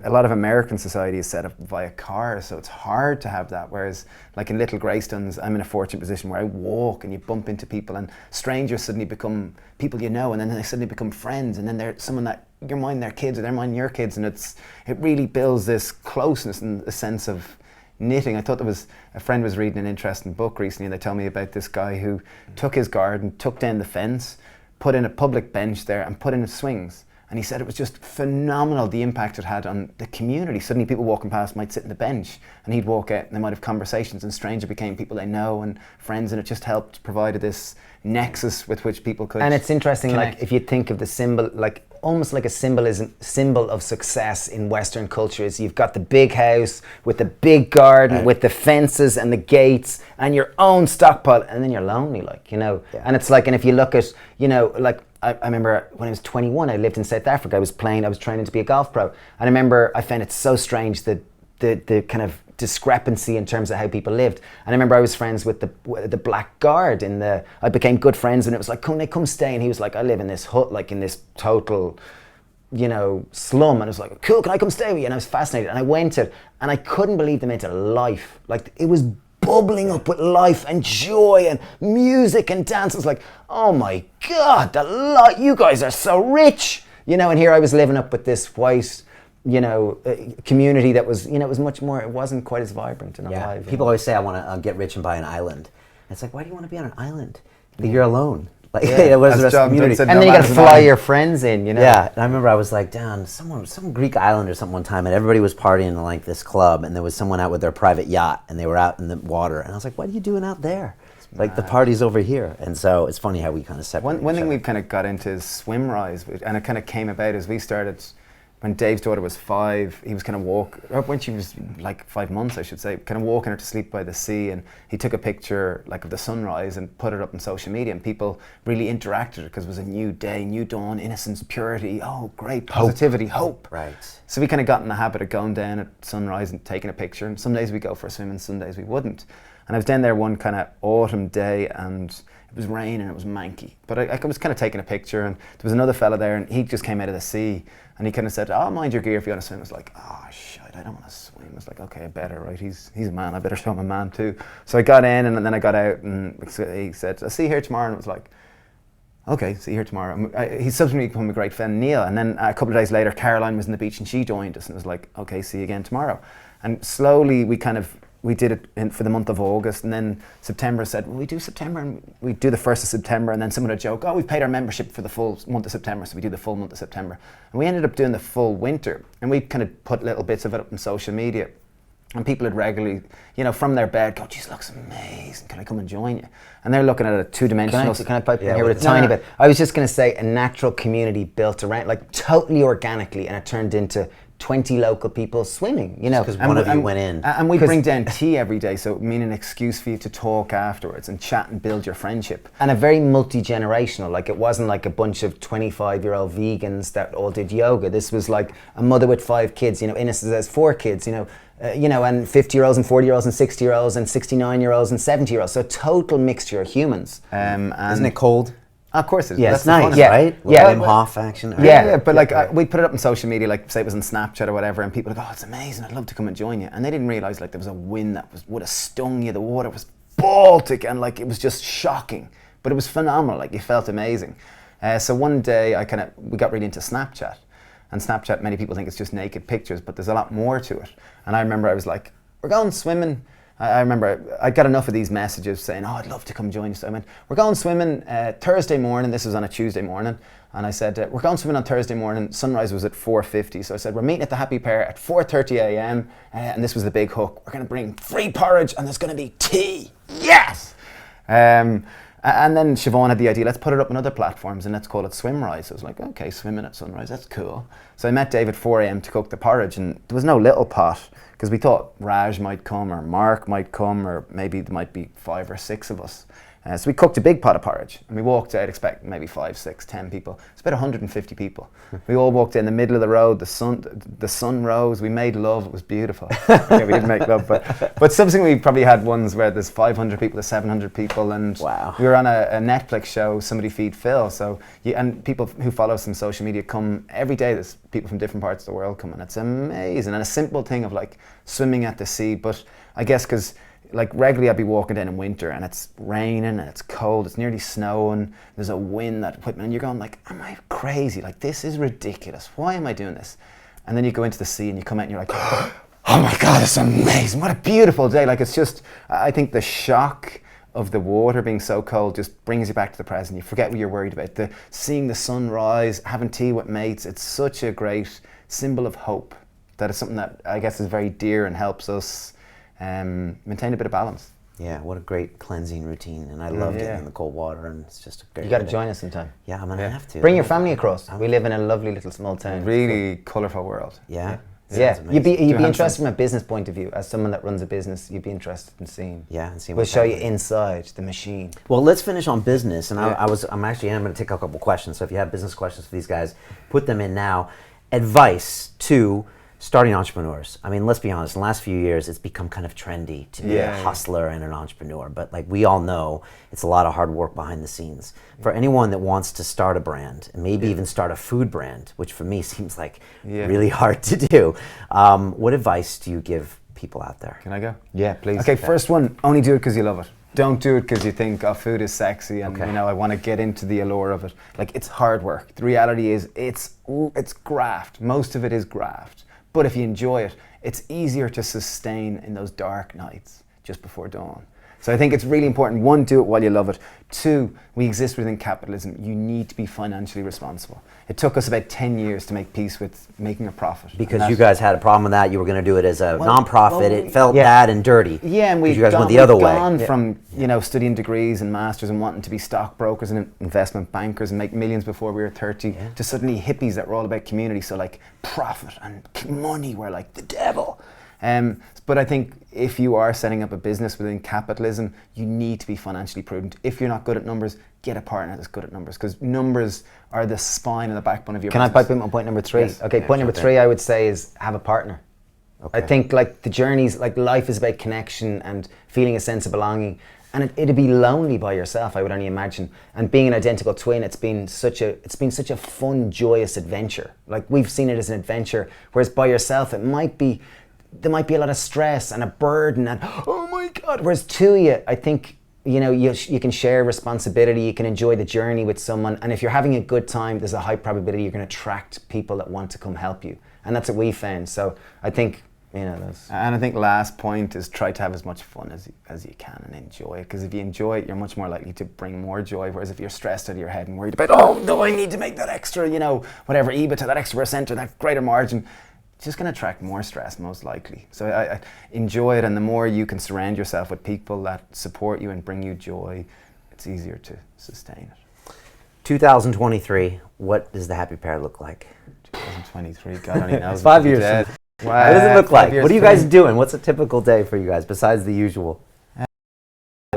a lot of American society is set up via cars, so it's hard to have that. Whereas like in Little Greystones, I'm in a fortunate position where I walk and you bump into people, and strangers suddenly become people you know, and then they suddenly become friends, and then they're someone that you're minding their kids or they're minding your kids, and it really builds this closeness and a sense of knitting. I thought a friend was reading an interesting book recently, and they told me about this guy who took his garden, took down the fence, put in a public bench there, and put in swings. And he said it was just phenomenal, the impact it had on the community. Suddenly people walking past might sit on the bench and he'd walk out and they might have conversations, and stranger became people they know and friends, and it just helped provide this nexus with which people could And it's interesting, connect. like if you think of the symbol, like almost like a symbol of success in Western culture is you've got the big house with the big garden with the fences and the gates and your own stockpile, and then you're lonely, like, you know. And it's like, and if you look at, you know, like I remember when I was 21, I lived in South Africa. I was training to be a golf pro. And I remember I found it so strange that the kind of discrepancy in terms of how people lived. And I remember I was friends with the black guard I became good friends, and it was like, come stay. And he was like, I live in this hut, like in this total, you know, slum. And I was like, cool, can I come stay with you? And I was fascinated. And I went to, and I couldn't believe them into life. Like it was bubbling up with life and joy and music and dance. I was like, oh my God, you guys are so rich, you know. And here I was living up with this white, you know, community that was, you know, it was much more, it wasn't quite as vibrant and alive. People always say, I want to get rich and buy an island. And it's like, why do you want to be on an island? You're alone. Like, where's the rest of the community? And then you got to fly your friends in, you know. Yeah, and I remember I was like down some Greek island or something one time, and everybody was partying in like this club, and there was someone out with their private yacht, and they were out in the water, and I was like, what are you doing out there? Like the party's over here. And so it's funny how we kind of separate. One thing we've kind of got into is swim rise, and it kind of came about as we started. When Dave's daughter was 5, he was kind of when she was like 5 months, I should say, kind of walking her to sleep by the sea, and he took a picture like of the sunrise and put it up on social media, and people really interacted because it was a new day, new dawn, innocence, purity, oh great, positivity, hope. Right. So we kind of got in the habit of going down at sunrise and taking a picture, and some days we go for a swim and some days we wouldn't. And I was down there one kind of autumn day, and it was raining, it was manky. But I was kind of taking a picture, and there was another fella there, and he just came out of the sea, and he kind of said, "Oh, mind your gear if you want to swim." I was like, "Oh, shit, I don't want to swim." I was like, "Okay, I better, right? He's a man, I better show him a man too." So I got in, and then I got out, and he said, "I'll see you here tomorrow." And it was like, "Okay, see you here tomorrow." He subsequently became a great friend, Neil. And then a couple of days later, Caroline was on the beach, and she joined us, and it was like, "Okay, see you again tomorrow." And slowly we did it for the month of August, and then September said, "Well, we do September, and we do the 1st of September," and then someone would joke, "Oh, we've paid our membership for the full month of September, so we do the full month of September." And we ended up doing the full winter, and we kind of put little bits of it up on social media, and people would regularly, from their bed go, "Geez, looks amazing, can I come and join you?" And they're looking at a two-dimensional... Can I pipe in here with a tiny bit? I was just going to say a natural community built around, like totally organically, and it turned into 20 local people swimming, Because one of you went in. And we bring down tea every day, so it mean an excuse for you to talk afterwards and chat and build your friendship. And a very multi-generational, like it wasn't like a bunch of 25-year-old vegans that all did yoga. This was like a mother with 5 kids, Ines has 4 kids, and 50-year-olds and 40-year-olds and 60-year-olds and 69-year-olds and 70-year-olds. So a total mixture of humans. Isn't it cold? Of course it is. Yeah, That's it's nice. the fun of Yeah, it. Wim Hof action. But we put it up on social media, like say it was on Snapchat or whatever, and people would go, "Oh, it's amazing, I'd love to come and join you." And they didn't realise like there was a wind that would have stung you. The water was Baltic, and like it was just shocking. But it was phenomenal, like you felt amazing. So one day we got really into Snapchat. And Snapchat, many people think it's just naked pictures, but there's a lot more to it. And I remember I was like, "We're going swimming." I remember I got enough of these messages saying, "Oh, I'd love to come join you." So I went, "We're going swimming Thursday morning." This was on a Tuesday morning. And I said, "We're going swimming on Thursday morning." Sunrise was at 4:50. So I said, "We're meeting at the Happy Pear at 4:30 a.m. And this was the big hook. "We're going to bring free porridge and there's going to be tea." Yes! And then Siobhan had the idea, let's put it up on other platforms and let's call it Swimrise. So I was like, okay, swimming at sunrise, that's cool. So I met Dave at 4 a.m. to cook the porridge, and there was no little pot, because we thought Raj might come or Mark might come, or maybe there might be 5 or 6 of us. So we cooked a big pot of porridge, and we walked out expecting maybe 5, 6, 10 people. It's about 150 people. We all walked in the middle of the road, the sun rose, we made love, it was beautiful. Okay, we didn't make love, but subsequently we probably had ones where there's 500 people to 700 people, and wow. We were on a Netflix show, Somebody Feed Phil, and people who follow us on social media come every day. There's people from different parts of the world come, and it's amazing. And a simple thing of like swimming at the sea, but I guess because like regularly I'd be walking down in winter and it's raining and it's cold, it's nearly snowing, there's a wind that whipping, and you're going like, am I crazy? Like, this is ridiculous. Why am I doing this? And then you go into the sea and you come out and you're like, oh my God, it's amazing. What a beautiful day. Like, it's just, I think the shock of the water being so cold just brings you back to the present. You forget what you're worried about. Seeing the sun rise, having tea with mates, it's such a great symbol of hope. That is something that I guess is very dear and helps us maintain a bit of balance. Yeah, what a great cleansing routine, and I love getting in the cold water, and it's just a great. You got to join us sometime. Yeah, I'm gonna have to. Bring your family across. We live in a lovely little small town. Really colourful world. Yeah. Yeah, you'd be interested from a business point of view. As someone that runs a business, you'd be interested in seeing. Yeah, and seeing. We'll show you inside the machine. Well, let's finish on business, and I'm going to take a couple questions. So if you have business questions for these guys, put them in now. Advice to starting entrepreneurs. I mean, let's be honest, in the last few years, it's become kind of trendy to be a hustler and an entrepreneur. But like we all know, it's a lot of hard work behind the scenes. For anyone that wants to start a brand, and maybe even start a food brand, which for me seems like really hard to do, what advice do you give people out there? Can I go? Yeah, please. Okay, first one, only do it because you love it. Don't do it because you think, oh, food is sexy and I want to get into the allure of it. Like, it's hard work. The reality is it's graft. Most of it is graft. But if you enjoy it, it's easier to sustain in those dark nights just before dawn. So I think it's really important. 1, do it while you love it. 2, we exist within capitalism. You need to be financially responsible. It took us about 10 years to make peace with making a profit. Because you guys had a problem with that. You were going to do it as a non-profit. It felt bad and dirty. Yeah, and you guys went the other way. Gone from studying degrees and masters and wanting to be stockbrokers and investment bankers and make millions before we were 30 to suddenly hippies that were all about community. So like profit and money were like the devil. But I think if you are setting up a business within capitalism, you need to be financially prudent. If you're not good at numbers, get a partner that's good at numbers, because numbers are the spine and the backbone of your business. Can I pipe in on point number 3? Yes. Okay, point number 3 I would say is have a partner. I think like the journeys, like life is about connection and feeling a sense of belonging. And it'd be lonely by yourself, I would only imagine. And being an identical twin, it's been such a fun, joyous adventure. Like we've seen it as an adventure, whereas by yourself, there might be a lot of stress and a burden and oh my God. Whereas two of you, I think, you know, you can share responsibility, you can enjoy the journey with someone, and if you're having a good time, there's a high probability you're going to attract people that want to come help you. And that's what we found. So I think, you know, and I think last point is try to have as much fun as you can and enjoy it, because if you enjoy it, you're much more likely to bring more joy, whereas if you're stressed out of your head and worried about, oh no, I need to make that extra, you know, whatever EBITDA, that extra percent or that greater margin, it's just going to attract more stress most likely. So I enjoy it, and the more you can surround yourself with people that support you and bring you joy, it's easier to sustain it. 2023, what does the happy pair look like? 2023, God only knows. 5 years. Wow. What does it look like? What are you guys doing? What's a typical day for you guys besides the usual?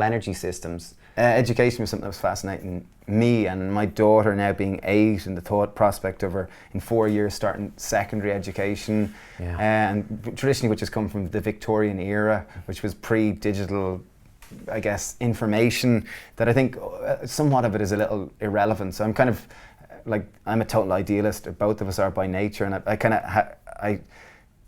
energy systems. Education was something that was fascinating me, and my daughter now being 8, and the thought prospect of her in 4 years starting secondary education, and traditionally which has come from the Victorian era, which was pre-digital, I guess, information, that I think somewhat of it is a little irrelevant. So I'm kind of like, I'm a total idealist, both of us are by nature, and I kind of I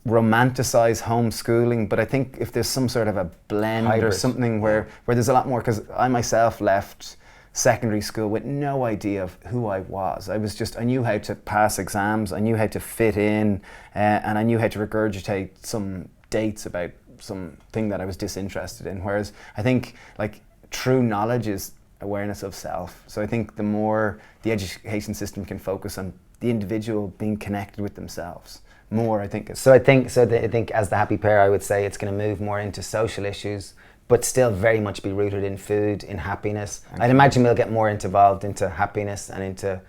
romanticize homeschooling, but I think if there's some sort of a blend hybrid, or something where there's a lot more, because I myself left secondary school with no idea of who I was. I knew how to pass exams, I knew how to fit in, and I knew how to regurgitate some dates about something that I was disinterested in. Whereas I think like true knowledge is awareness of self. So I think the more the education system can focus on the individual being connected with themselves more, I think. I think as the happy pair, I would say it's going to move more into social issues, but still very much be rooted in food, in happiness. I'd imagine we'll get more involved into happiness and into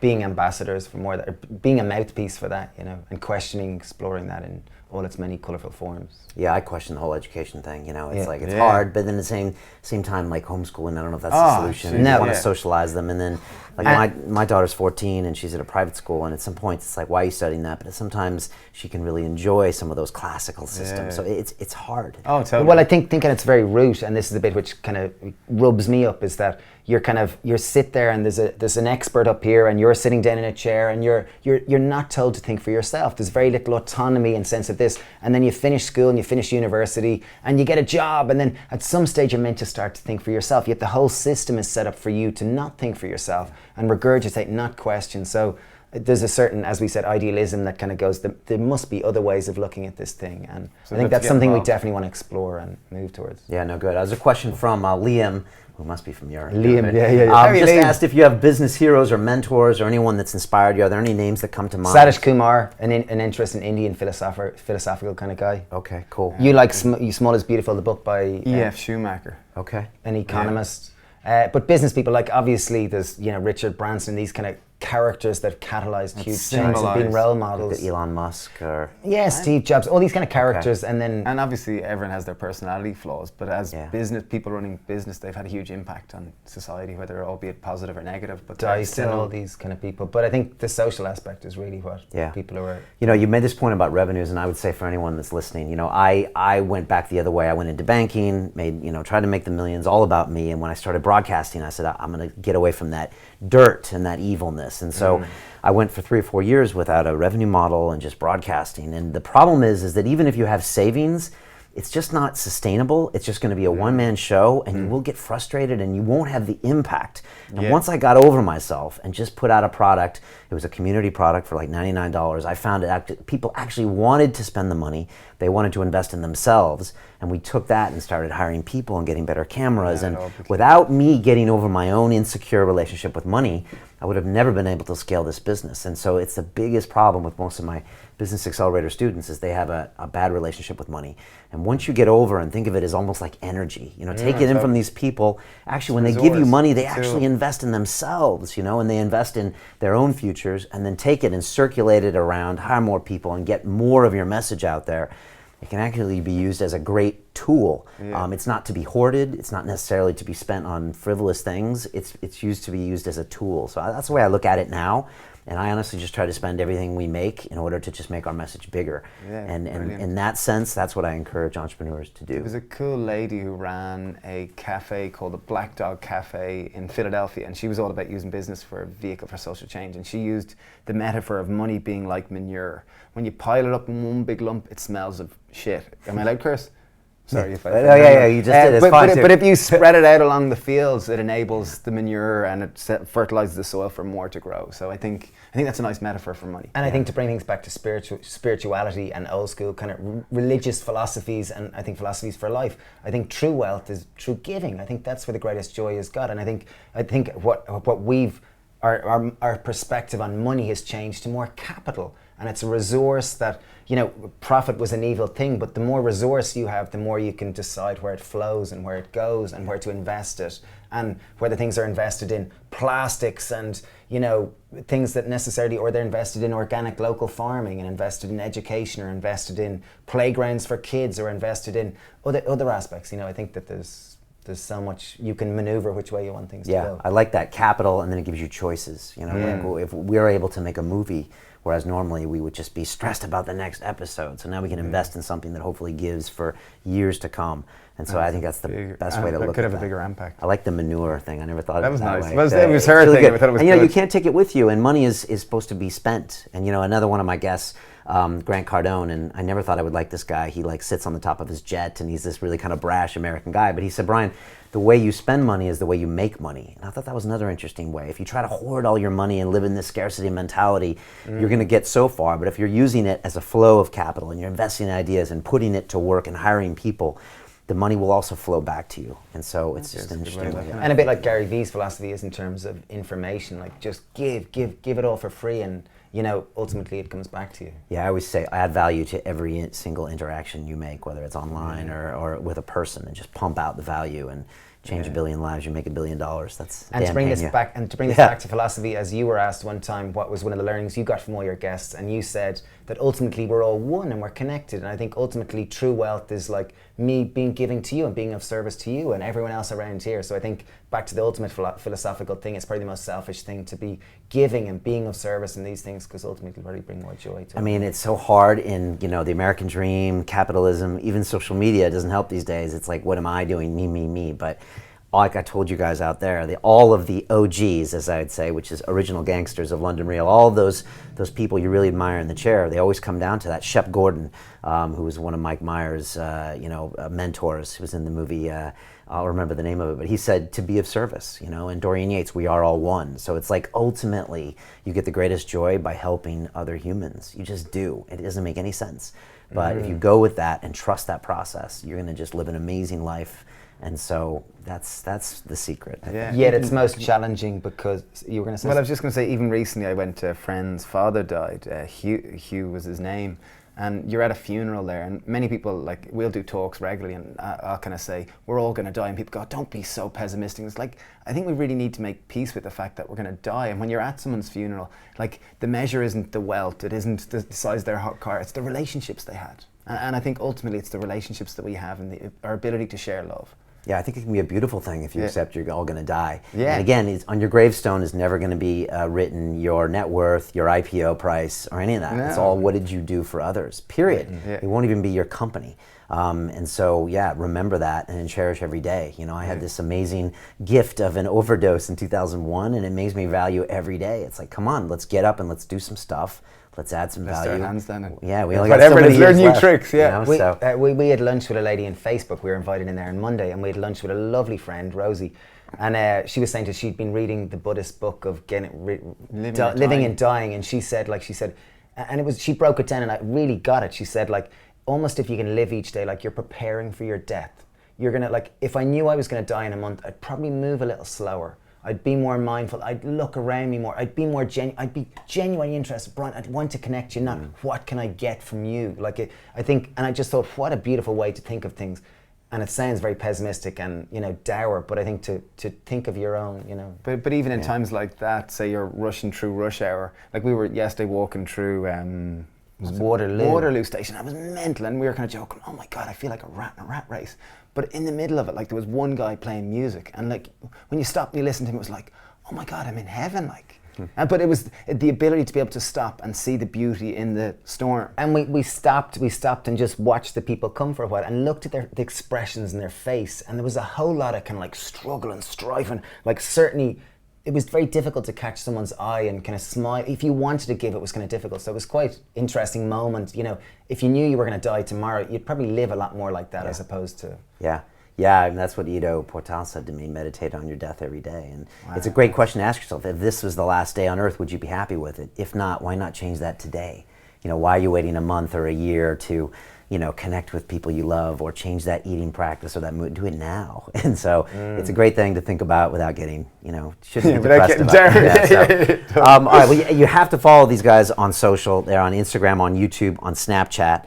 being ambassadors for more, being a mouthpiece for that, you know, and questioning, exploring that in all its many colourful forms. Yeah, I question the whole education thing. You know, it's like it's hard, but then at the same time, like homeschooling, I don't know if that's the solution. And you want to socialize them, and then like my daughter's 14 and she's at a private school, and at some points it's like, why are you studying that? But sometimes she can really enjoy some of those classical systems. So it's hard. Oh, totally. Well, I think at its very root, and this is the bit which kind of rubs me up, is that you sit there and there's an expert up here, and you're sitting down in a chair, and you're not told to think for yourself. There's very little autonomy and sense of this, and then you finish school and you finish university and you get a job, and then at some stage you're meant to start to think for yourself. Yet the whole system is set up for you to not think for yourself and regurgitate, not question. So there's a certain, as we said, idealism that kind of goes, there must be other ways of looking at this thing, and so I think that's something we definitely want to explore and move towards. Yeah, no, good. There's a question from Liam, who must be from Europe. Liam, just asked if you have business heroes or mentors or anyone that's inspired you. Are there any names that come to mind? Satish Kumar, an interest in Indian philosophical kind of guy. Okay, cool. You like Small is Beautiful, the book by E.F. Schumacher. Okay. An economist. But business people, like obviously there's Richard Branson, these kind of characters that catalyzed huge change and been role models. Like Elon Musk or Steve Jobs, all these kind of characters, and obviously everyone has their personality flaws, but as business people running business, they've had a huge impact on society, whether albeit positive or negative. But Dice and all these kind of people. But I think the social aspect is really what people are. You know, you made this point about revenues, and I would say for anyone that's listening, you know, I went back the other way. I went into banking, tried to make the millions all about me, and when I started broadcasting, I said I'm going to get away from that dirt and that evilness. And so I went for 3 or 4 years without a revenue model and just broadcasting. And the problem is that even if you have savings, it's just not sustainable. It's just going to be a one-man show, and you will get frustrated and you won't have the impact. And once I got over myself and just put out a product, it was a community product for like $99. I found people actually wanted to spend the money. They wanted to invest in themselves. And we took that and started hiring people and getting better cameras. And without me getting over my own insecure relationship with money, I would have never been able to scale this business. And so it's the biggest problem with most of my Business Accelerator students is they have a bad relationship with money. And once you get over and think of it as almost like energy, take it in from these people, actually when they give you money, they actually invest in themselves, and they invest in their own futures, and then take it and circulate it around, hire more people, and get more of your message out there. It can actually be used as a great tool. Yeah. It's not to be hoarded. It's not necessarily to be spent on frivolous things. It's used to be used as a tool. So that's the way I look at it now. And I honestly just try to spend everything we make in order to just make our message bigger. Yeah, and brilliant. in that sense, that's what I encourage entrepreneurs to do. There was a cool lady who ran a cafe called the Black Dog Cafe in Philadelphia, and she was all about using business for a vehicle for social change. And she used the metaphor of money being like manure. When you pile it up in one big lump, it smells of shit. Am I allowed to curse? Sorry if I... Oh, yeah, you just did. It's fine too. But if you spread it out along the fields, it enables the manure and it fertilizes the soil for more to grow. So I think that's a nice metaphor for money. And I think to bring things back to spirituality and old school kind of religious philosophies, and I think philosophies for life, I think true wealth is true giving. I think that's where the greatest joy is God. And I think what we've our perspective on money has changed to more capital, and it's a resource that, you know, profit was an evil thing, but the more resource you have, the more you can decide where it flows and where it goes and where to invest it, and whether things are invested in plastics and, you know, things that necessarily, or they're invested in organic local farming and invested in education or invested in playgrounds for kids or invested in other aspects. You know, I think that there's so much you can maneuver which way you want things to go. Yeah, I like that. Capital, and then it gives you choices. You know, like if we're able to make a movie, whereas normally we would just be stressed about the next episode. So now we can invest in something that hopefully gives for years to come. And so I think that's the best way to look at it. Could have a bigger impact. I like the manure thing. I never thought of it that way. That was nice. It was her thing. I thought it was and, you know, good. you can't take it with you, and money is supposed to be spent. And, you know, another one of my guests, Grant Cardone, and I never thought I would like this guy. He like sits on the top of his jet, and he's this really kind of brash American guy. But he said, Brian, the way you spend money is the way you make money. And I thought that was another interesting way. If you try to hoard all your money and live in this scarcity mentality, you're going to get so far. But if you're using it as a flow of capital and you're investing in ideas and putting it to work and hiring people, the money will also flow back to you. And so it's just an interesting way. And a bit like Gary Vee's philosophy is in terms of information, like just give it all for free, and, you know, ultimately it comes back to you. Yeah, I always say add value to every single interaction you make, whether it's online or with a person, and just pump out the value and change a billion lives. You make $1 billion. That's and Dan to bring this Pena. back back to philosophy, as you were asked one time, what was one of the learnings you got from all your guests, and you said that ultimately we're all one and we're connected. And I think ultimately true wealth is like me being giving to you and being of service to you and everyone else around here. So I think back to the ultimate philosophical thing, it's probably the most selfish thing to be giving and being of service in these things, because ultimately really bring more joy to it. I mean, it's so hard in, you know, the American dream, capitalism, even social media doesn't help these days. It's like, what am I doing? Me. But like I told you guys out there, all of the OGs, as I would say, which is original gangsters of London Real, all of those people you really admire in the chair, they always come down to that. Shep Gordon, who was one of Mike Myers' mentors, who was in the movie, I'll remember the name of it, but he said to be of service, you know, and Dorian Yates, we are all one. So it's like ultimately you get the greatest joy by helping other humans. You just do. It doesn't make any sense. But if you go with that and trust that process, you're going to just live an amazing life. And so that's the secret. Yeah. Yet it's most challenging, because you were going to say... Well, I was just going to say, even recently I went to a friend's father died. Hugh was his name. And you're at a funeral there, and many people, like, we'll do talks regularly, and I'll kind of say, we're all going to die, and people go, don't be so pessimistic. It's like, I think we really need to make peace with the fact that we're going to die. And when you're at someone's funeral, like, the measure isn't the wealth, it isn't the size of their hot car, it's the relationships they had. And I think ultimately it's the relationships that we have and our ability to share love. Yeah, I think it can be a beautiful thing if you accept you're all going to die. Yeah. And again, on your gravestone is never going to be written your net worth, your IPO price, or any of that. No. It's all what did you do for others, period. Yeah. It won't even be your company. And so, yeah, remember that and cherish every day. You know, I had this amazing gift of an overdose in 2001, and it makes me value every day. It's like, come on, let's get up and let's do some stuff. Let's add some Let's value. start hands down. Yeah, we only got so Whatever it many is, learn years new left, tricks, yeah. you know, We had lunch with a lady in Facebook. We were invited in there on Monday, and we had lunch with a lovely friend, Rosie. And she was saying that she'd been reading the Buddhist book of living and dying, and she said, and it was, she broke it down, and I really got it. She said, like, almost if you can live each day like you're preparing for your death. You're gonna, like, if I knew I was gonna die in a month, I'd probably move a little slower. I'd be more mindful. I'd look around me more. I'd be more I'd be genuinely interested. Brian, I'd want to connect you, not what can I get from you. Like, I think, and I just thought, what a beautiful way to think of things. And it sounds very pessimistic and, you know, dour, but I think to think of your own, you know. But even in times like that, say you're rushing through rush hour, like we were yesterday walking through was Waterloo. Waterloo Station. I was mental, and we were kind of joking, oh my God, I feel like a rat in a rat race. But in the middle of it, like, there was one guy playing music, and like, when you stopped and you listened to him, it was like, oh my God, I'm in heaven, like. But it was the ability to be able to stop and see the beauty in the storm. And we stopped and just watched the people come for a while and looked at the expressions in their face, and there was a whole lot of kind of like struggle and strife, and like certainly it was very difficult to catch someone's eye and kind of smile. If you wanted to give, it was kind of difficult. So it was quite interesting moment. You know, if you knew you were going to die tomorrow, you'd probably live a lot more like that as opposed to... Yeah, and that's what Ido Portal said to me, meditate on your death every day. And it's a great question to ask yourself. If this was the last day on earth, would you be happy with it? If not, why not change that today? You know, why are you waiting a month or a year to, you know, connect with people you love or change that eating practice or that mood? Do it now. And so it's a great thing to think about without getting, you know, shouldn't be depressed about it. All right, well, you have to follow these guys on social. They're on Instagram, on YouTube, on Snapchat.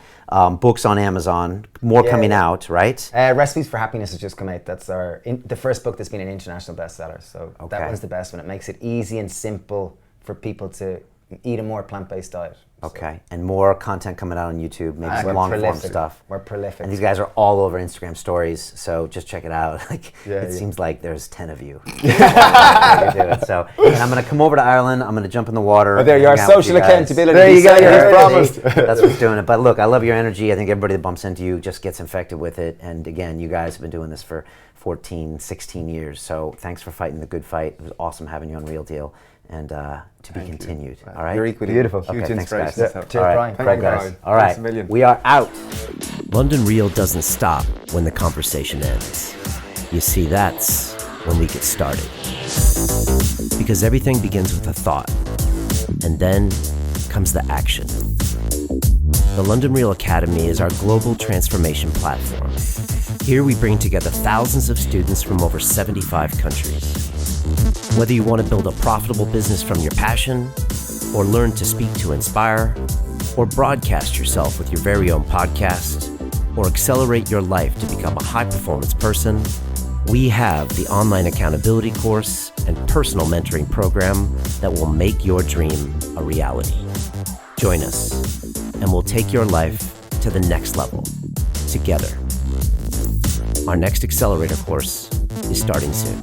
Books on Amazon, more coming out, right? Recipes for Happiness has just come out. That's the first book that's been an international bestseller. So that one's the best one. It makes it easy and simple for people to eat a more plant-based diet. Okay, and more content coming out on YouTube, maybe some long-form stuff. We're prolific. And these guys are all over Instagram stories, so just check it out. Like, it seems like there's 10 of you. So, and I'm going to come over to Ireland. I'm going to jump in the water. Oh, there you are, social accountability. There you go, you're promised. That's what's doing it. But look, I love your energy. I think everybody that bumps into you just gets infected with it. And again, you guys have been doing this for 14, 16 years. So thanks for fighting the good fight. It was awesome having you on Real Deal. And to be continued. All right. You're equally beautiful. Huge Okay, inspiration. thanks, guys. Cheers, Brian. Thank you, guys. All right. Thanks a million. We are out. London Real doesn't stop when the conversation ends. You see, that's when we get started. Because everything begins with a thought, and then comes the action. The London Real Academy is our global transformation platform. Here we bring together thousands of students from over 75 countries. Whether you want to build a profitable business from your passion, or learn to speak to inspire, or broadcast yourself with your very own podcast, or accelerate your life to become a high-performance person, we have the online accountability course and personal mentoring program that will make your dream a reality. Join us, and we'll take your life to the next level, together. Our next accelerator course is starting soon.